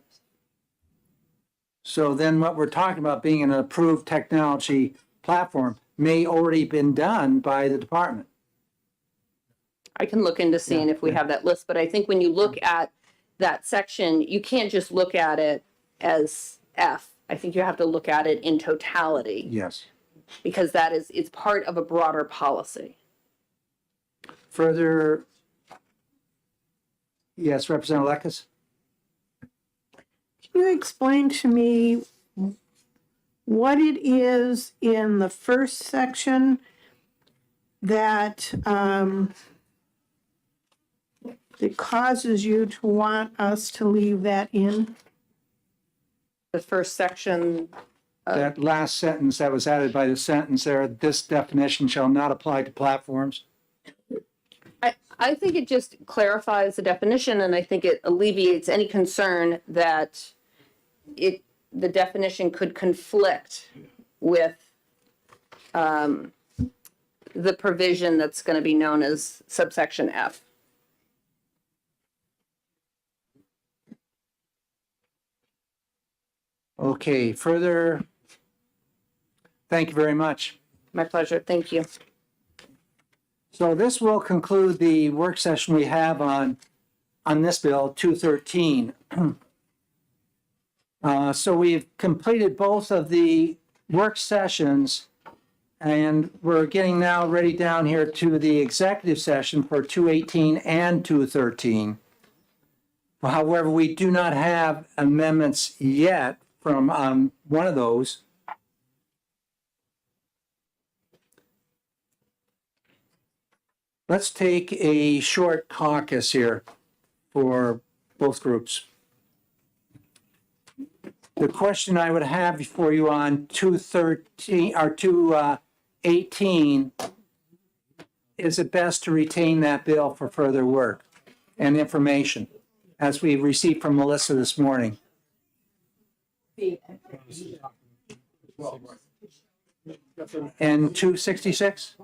So then what we're talking about being an approved technology platform may already been done by the department. I can look into seeing if we have that list, but I think when you look at that section, you can't just look at it as F. I think you have to look at it in totality Yes. because it's part of a broader policy. Further, yes, Representative Eckes? Can you explain to me what it is in the first section that that causes you to want us to leave that in? The first section, That last sentence that was added by the sentence there, this definition shall not apply to platforms. I think it just clarifies the definition and I think it alleviates any concern that the definition could conflict with the provision that's going to be known as subsection F. Okay, further, thank you very much. My pleasure. Thank you. So this will conclude the work session we have on this bill, 213. So we've completed both of the work sessions, and we're getting now ready down here to the executive session for 218 and 213. However, we do not have amendments yet from one of those. Let's take a short caucus here for both groups. The question I would have for you on 213 or 218, is it best to retain that bill for further work and information as we received from Melissa this morning? And 266?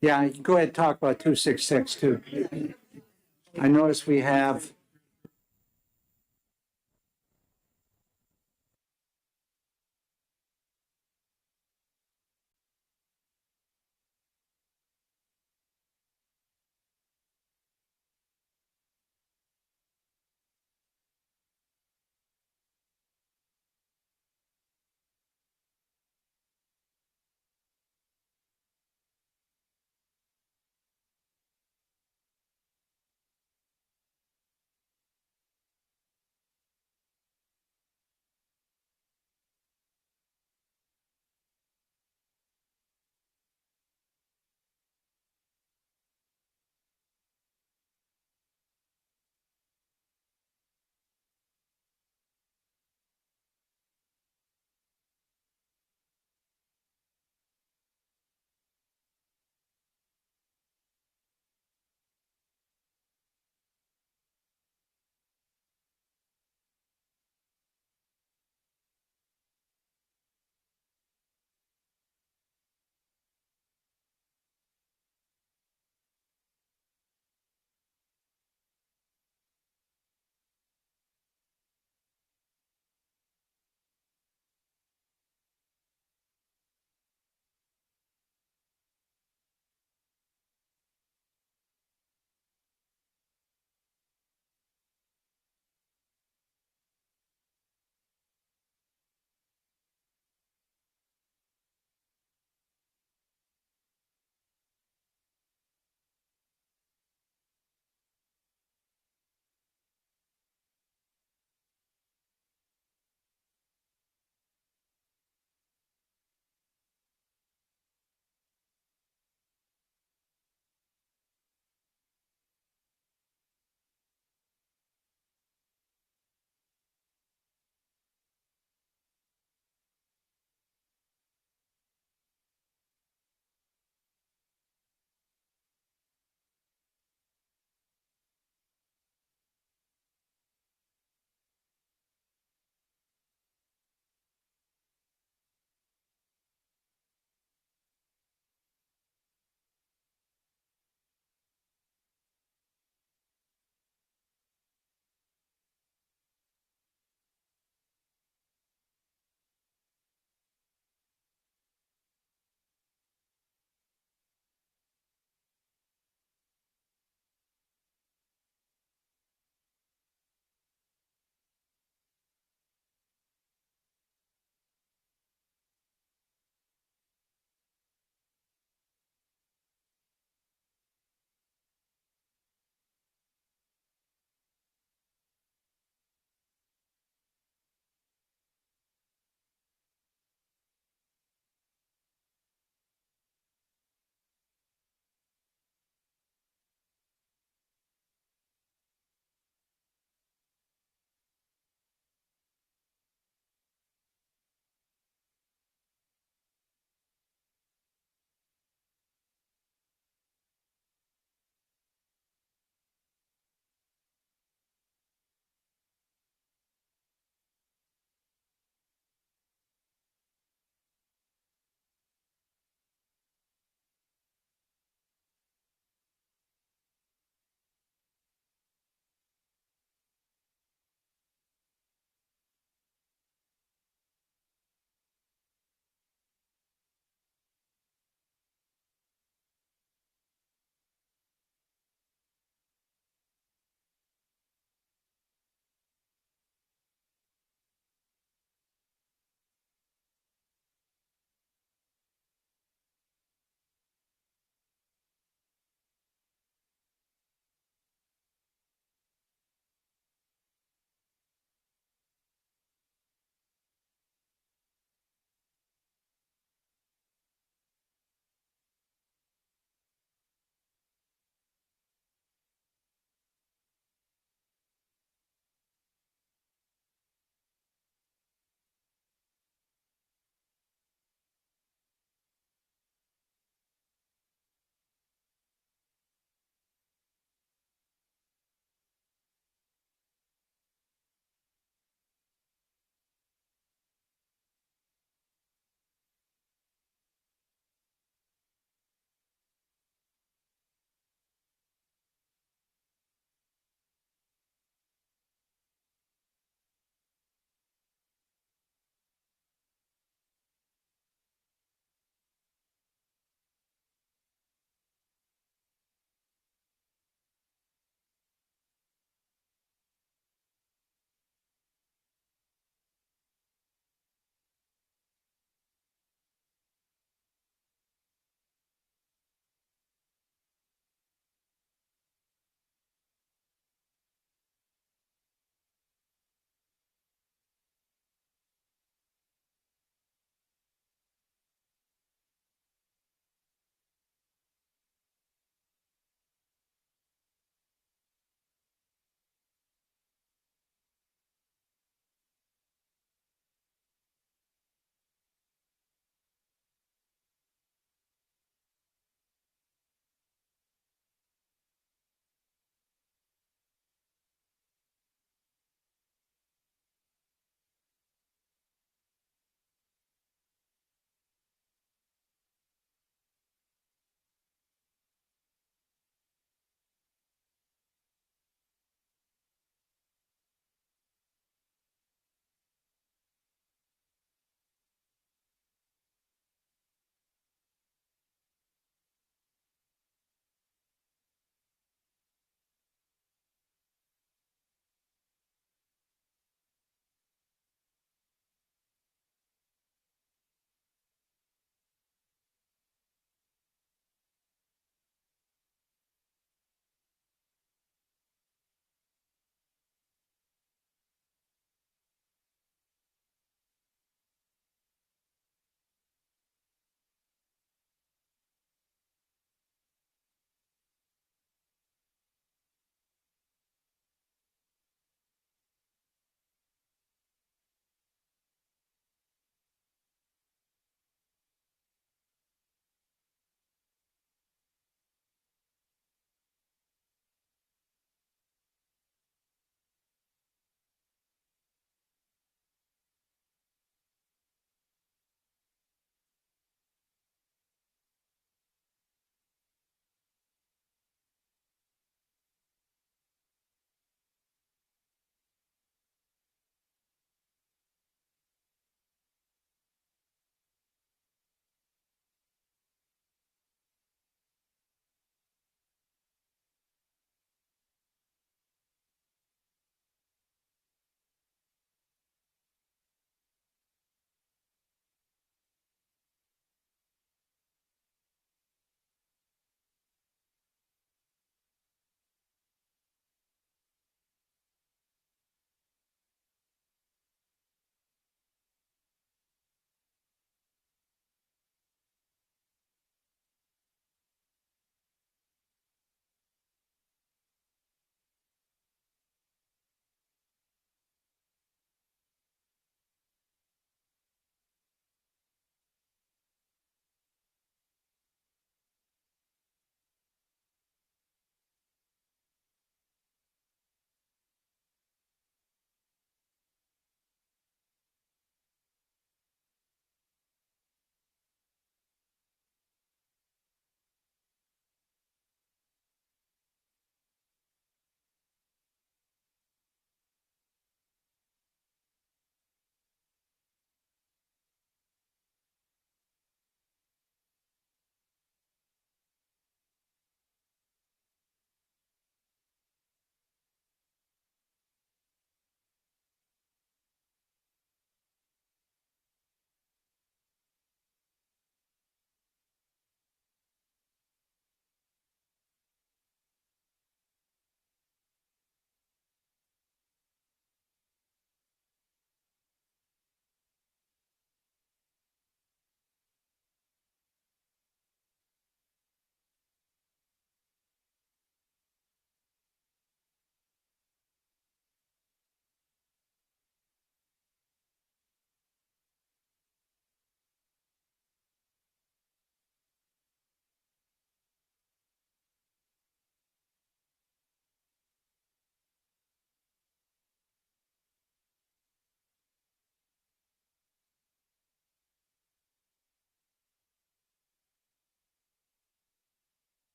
Yeah, you can go ahead and talk about 266 too. I notice we have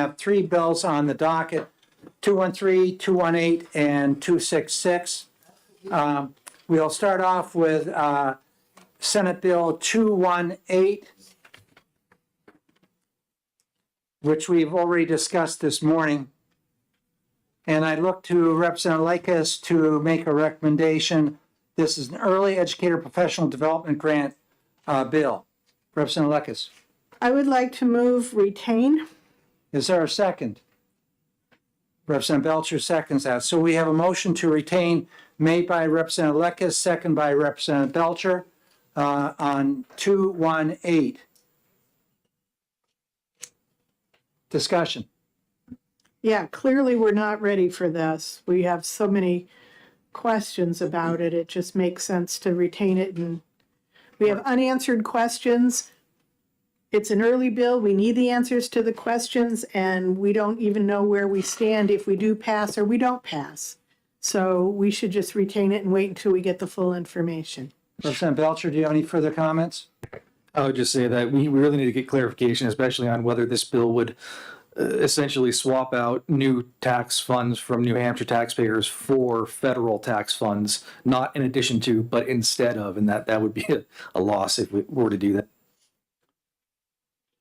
have three bills on the docket, 213, 218, and 266. We'll start off with Senate Bill 218, which we've already discussed this morning. And I look to Representative Lakis to make a recommendation. This is an early educator professional development grant bill. Representative Lakis, I would like to move retain. is there a second? Representative Belcher seconds that. So we have a motion to retain made by Representative Lakis, second by Representative Belcher on 218. Discussion. Yeah, clearly we're not ready for this. We have so many questions about it. It just makes sense to retain it, and we have unanswered questions. It's an early bill. We need the answers to the questions, and we don't even know where we stand if we do pass or we don't pass. So we should just retain it and wait until we get the full information. Representative Belcher, do you have any further comments? I would just say that we really need to get clarification, especially on whether this bill would essentially swap out new tax funds from New Hampshire taxpayers for federal tax funds, not in addition to, but instead of, and that would be a loss if we were to do that.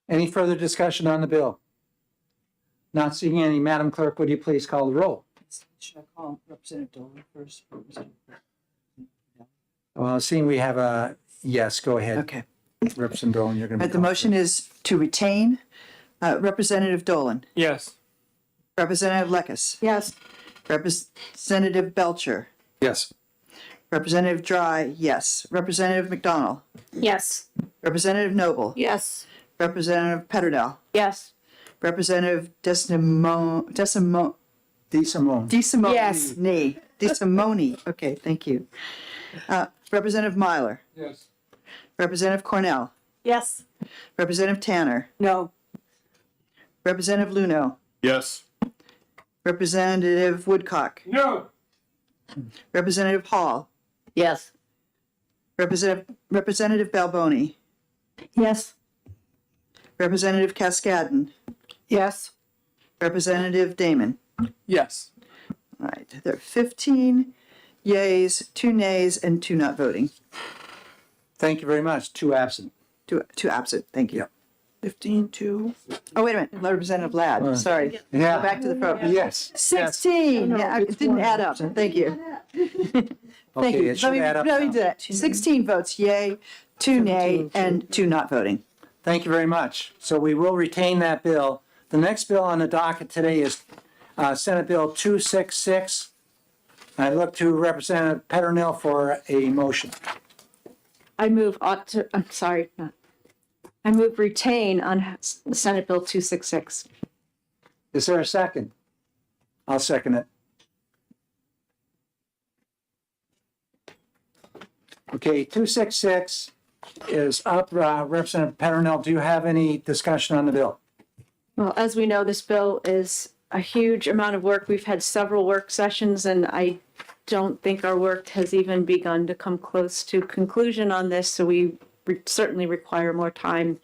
Any further discussion on the bill? Not seeing any. Madam Clerk, would you please call the roll? Should I call Representative Dolan first? Well, seeing we have a, yes, go ahead. Okay. Representative Dolan, you're going to be. The motion is to retain Representative Dolan, Yes. Representative Lekis, Yes. Representative Belcher, Yes. Representative Dry, yes. Representative McDonald, Yes. Representative Noble, Yes. Representative Petterdell, Yes. Representative DeSimone. Yes. DeSimone. Okay, thank you. Representative Myler, Yes. Representative Cornell, Yes. Representative Tanner, No. Representative Luno, Yes. Representative Woodcock, No. Representative Hall, Yes. Representative Balboni, Yes. Representative Cascadden, Yes. Representative Damon. Yes. All right, there are 15 yays, 2 nays, and 2 not voting. Thank you very much. 2 absent. 2 absent, thank you. Yep. 15-2. Oh, wait a minute, Representative Ladd, sorry. Yeah. Go back to the program. Yes. 16, yeah, it didn't add up, thank you. Thank Okay, you. it should add up Let me now. do that. 16 votes yay, 2 nay, and 2 not voting. Thank you very much. So we will retain that bill. The next bill on the docket today is Senate Bill 266. I look to Representative Petternell for a motion. I move I move retain on Senate Bill 266. Is there a second? I'll second it. Okay, 266 is up. Representative Petternell, do you have any discussion on the bill? Well, as we know, this bill is a huge amount of work. We've had several work sessions, and I don't think our work has even begun to come close to conclusion on this. So we certainly require more time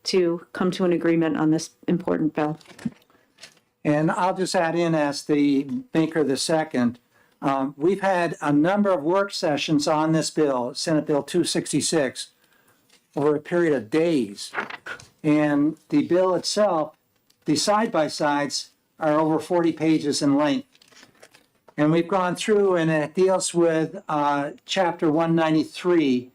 to come to an agreement on this important bill. And I'll just add in as the maker of the second, we've had a number of work sessions on this bill, Senate Bill 266, over a period of days. And the bill itself, the side-by-sides are over 40 pages in length. And we've gone through and it deals with Chapter 193,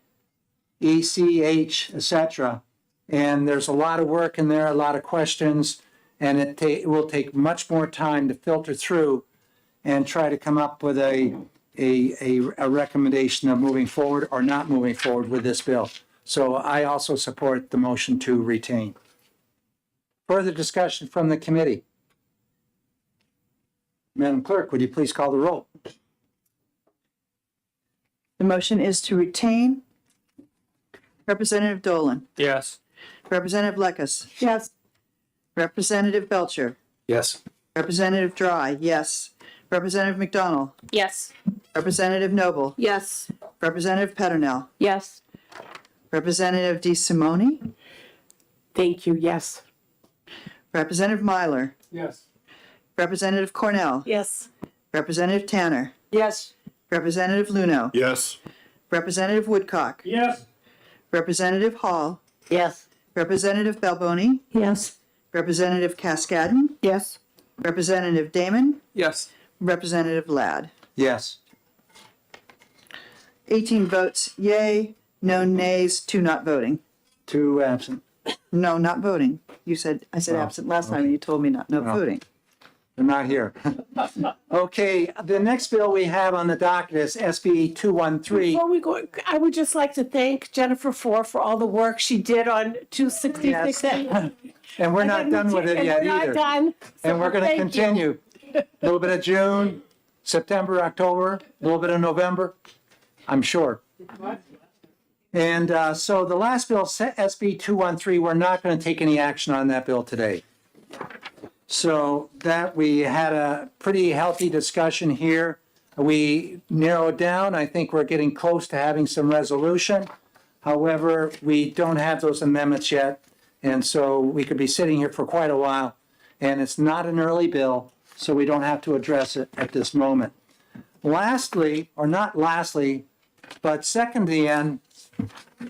ECH, etc. And there's a lot of work in there, a lot of questions, and it will take much more time to filter through and try to come up with a recommendation of moving forward or not moving forward with this bill. So I also support the motion to retain. Further discussion from the committee. Madam Clerk, would you please call the roll? The motion is to retain Representative Dolan, Yes. Representative Lekis, Yes. Representative Belcher, Yes. Representative Dry, yes. Representative McDonald, Yes. Representative Noble, Yes. Representative Petternell, Yes. Representative DeSimone, Thank you. Yes. Representative Myler, Yes. Representative Cornell, Yes. Representative Tanner, Yes. Representative Luno, Yes. Representative Woodcock, Yes. Representative Hall, Yes. Representative Balboni, Yes. Representative Cascadden, Yes. Representative Damon, Yes. Representative Ladd. Yes. 18 votes yay, no nays, 2 not voting. 2 absent. No, not voting. I said absent last time and you told me not voting. They're not here. Okay, the next bill we have on the docket is SB 213. Before we go, I would just like to thank Jennifer for all the work she did on 266. And we're not done with it yet We're not either. done. And we're gonna Thank you. continue. A little bit of June, September, October, a little bit of November, I'm sure. And so the last bill, SB 213, we're not going to take any action on that bill today. So that we had a pretty healthy discussion here. We narrowed down. I think we're getting close to having some resolution. However, we don't have those amendments yet. And so we could be sitting here for quite a while. And it's not an early bill, so we don't have to address it at this moment. Lastly, or not lastly, but second to the end,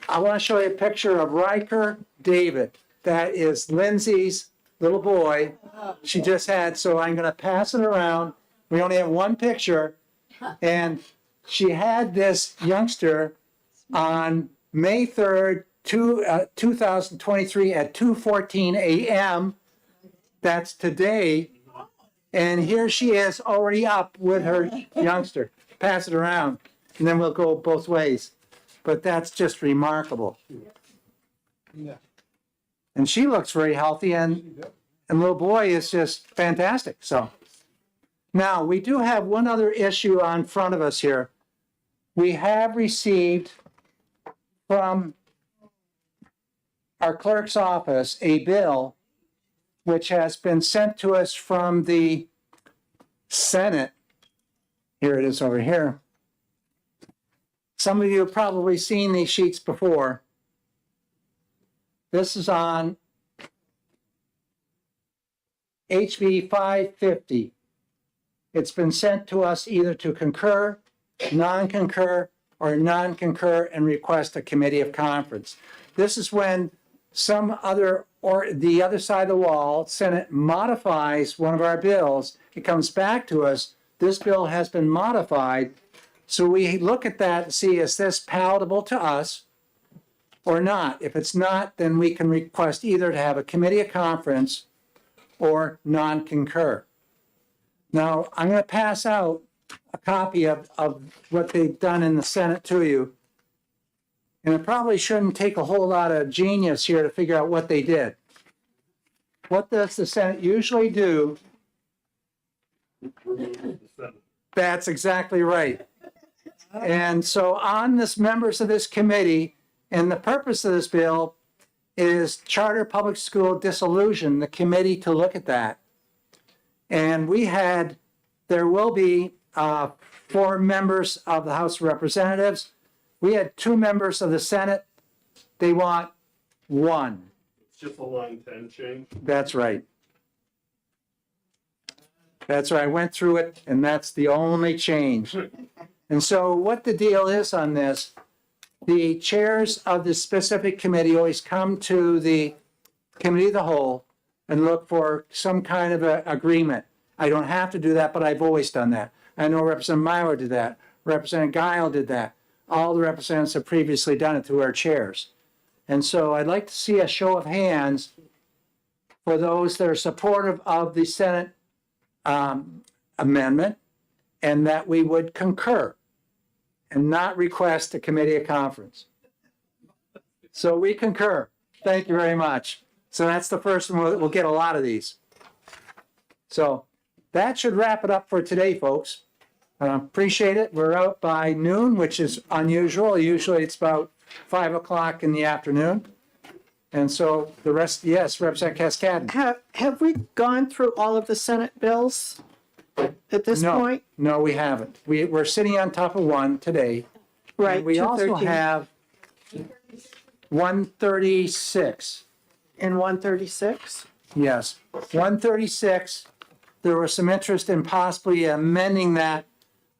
I want to show you a picture of Riker David. That is Lindsay's little boy she just had. So I'm going to pass it around. We only have one picture. And she had this youngster on May 3rd, 2023 at 2:14 a.m. That's today. And here she is already up with her youngster. Pass it around. And then we'll go both ways. But that's just remarkable. And she looks very healthy, and little boy is just fantastic. So now we do have one other issue on front of us here. We have received from our clerk's office a bill which has been sent to us from the Senate. Here it is over here. Some of you have probably seen these sheets before. This is on HB 550. It's been sent to us either to concur, non-concur, or non-concur and request a committee of conference. This is when some other or the other side of the wall, Senate modifies one of our bills. It comes back to us. This bill has been modified. So we look at that and see, is this palatable to us or not? If it's not, then we can request either to have a committee of conference or non-concur. Now, I'm going to pass out a copy of what they've done in the Senate to you. And it probably shouldn't take a whole lot of genius here to figure out what they did. What does the Senate usually do? That's exactly right. And so on this members of this committee, and the purpose of this bill is charter public school disillusion, the committee to look at that. And there will be 4 members of the House of Representatives. We had 2 members of the Senate. They want 1. It's just a line 10 change. That's right. That's right. I went through it, and that's the only change. And so what the deal is on this, the chairs of the specific committee always come to the committee of the whole and look for some kind of a agreement. I don't have to do that, but I've always done that. I know Representative Myler did that. Representative Guile did that. All the representatives have previously done it through our chairs. And so I'd like to see a show of hands for those that are supportive of the Senate amendment, and that we would concur and not request a committee of conference. So we concur. Thank you very much. So that's the first one. We'll get a lot of these. So that should wrap it up for today, folks. Appreciate it. We're out by noon, which is unusual. Usually it's about 5 o'clock in the afternoon. And so the rest, yes, Representative Cascadden. Have we gone through all of the Senate bills at this point? No, we haven't. We're sitting on top of one today. Right, And we also 213. have 136. In 136? Yes. 136, there was some interest in possibly amending that,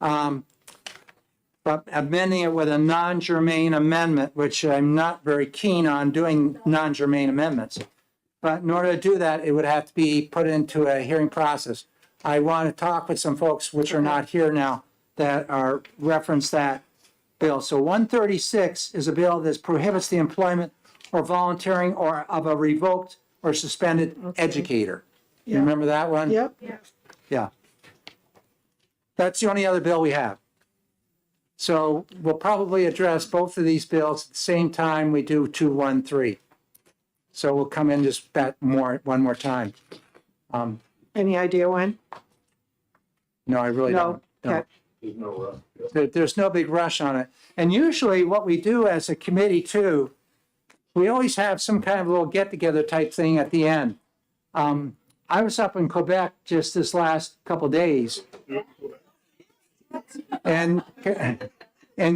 but amending it with a non-germane amendment, which I'm not very keen on doing non-germane amendments. But in order to do that, it would have to be put into a hearing process. I want to talk with some folks which are not here now that are reference that bill. So 136 is a bill that prohibits the employment or volunteering or of a revoked or suspended educator. You Yeah. remember that one? Yep. Yeah. That's the only other bill we have. So we'll probably address both of these bills at the same time we do 213. So we'll come in just one more time. Any idea when? No, I really No. don't. Okay. There's no big rush on it. And usually what we do as a committee too, we always have some kind of little get-together type thing at the end. I was up in Quebec just this last couple days and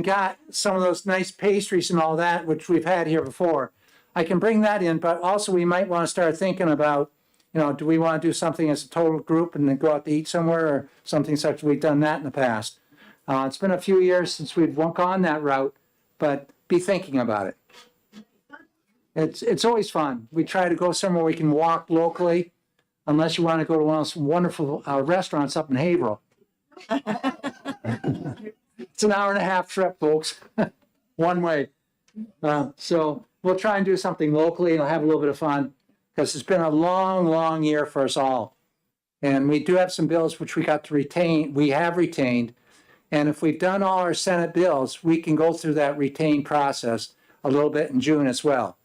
got some of those nice pastries and all that, which we've had here before. I can bring that in, but also we might want to start thinking about, do we want to do something as a total group and then go out to eat somewhere or something such? We've done that in the past. It's been a few years since we've gone that route, but be thinking about it. It's always fun. We try to go somewhere we can walk locally, unless you want to go to one of those wonderful restaurants up in Haverhill. It's an hour and a half trip, folks, one way. So we'll try and do something locally and have a little bit of fun, because it's been a long, long year for us all. And we do have some bills which we got to retain, we have retained. And if we've done all our Senate bills, we can go through that retained process a little bit in June as well.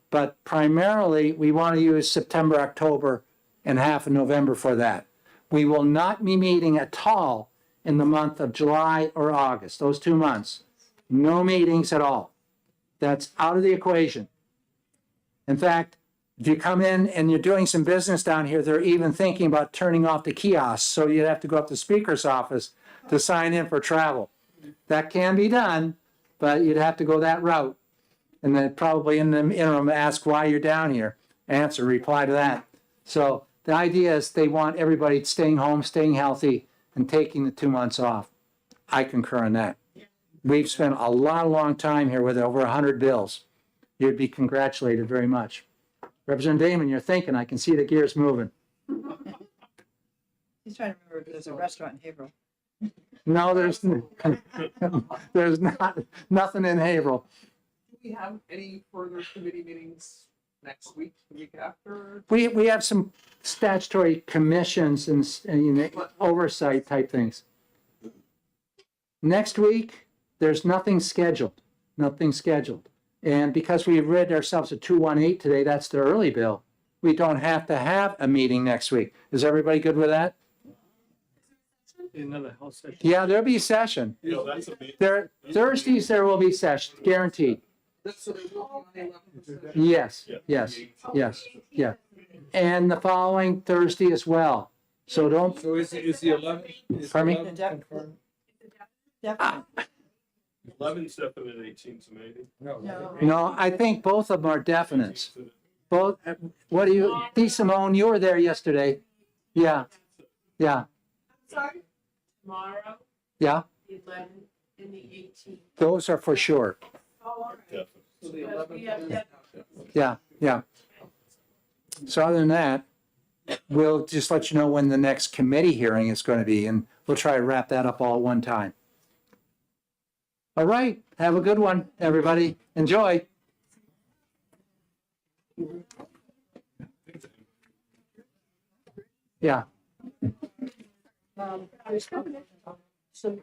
But primarily, we want to use September, October, and half of November for that. We will not be meeting at all in the month of July or August, those 2 months. No meetings at all. That's out of the equation. In fact, if you come in and you're doing some business down here, they're even thinking about turning off the kiosks, so you'd have to go up to the speaker's office to sign in for travel. That can be done, but you'd have to go that route. And then probably in the interim, ask why you're down here. Reply to that. So the idea is they want everybody staying home, staying healthy, and taking the 2 months off. I concur on that. We've spent a long time here with over 100 bills. You'd be congratulated very much. Representative Damon, you're thinking. I can see the gears moving. He's trying to remember if there's a restaurant in Haverhill. No, there's nothing in Haverhill. Do we have any further committee meetings next week, the week after? We have some statutory commissions and oversight type things. Next week, there's nothing scheduled. And because we read ourselves a 218 today, that's the early bill. We don't have to have a meeting next week. Is everybody good with that? Another health session. Yeah, there'll be a session. Thursdays, there will be sessions, guaranteed. Yes. And the following Thursday as well. So don't. So is the 11th? Pardon me? Definitely. 11's definite, 18's maybe. No, I think both of them are definites. Both, what do you, D. Simone, you were there yesterday. Yeah. Sorry? Tomorrow, Yeah, the 11th and the 18th. those are for sure. Yeah. So other than that, we'll just let you know when the next committee hearing is going to be, and we'll try to wrap that up all at one time. All right, have a good one, everybody. Enjoy. Yeah. Some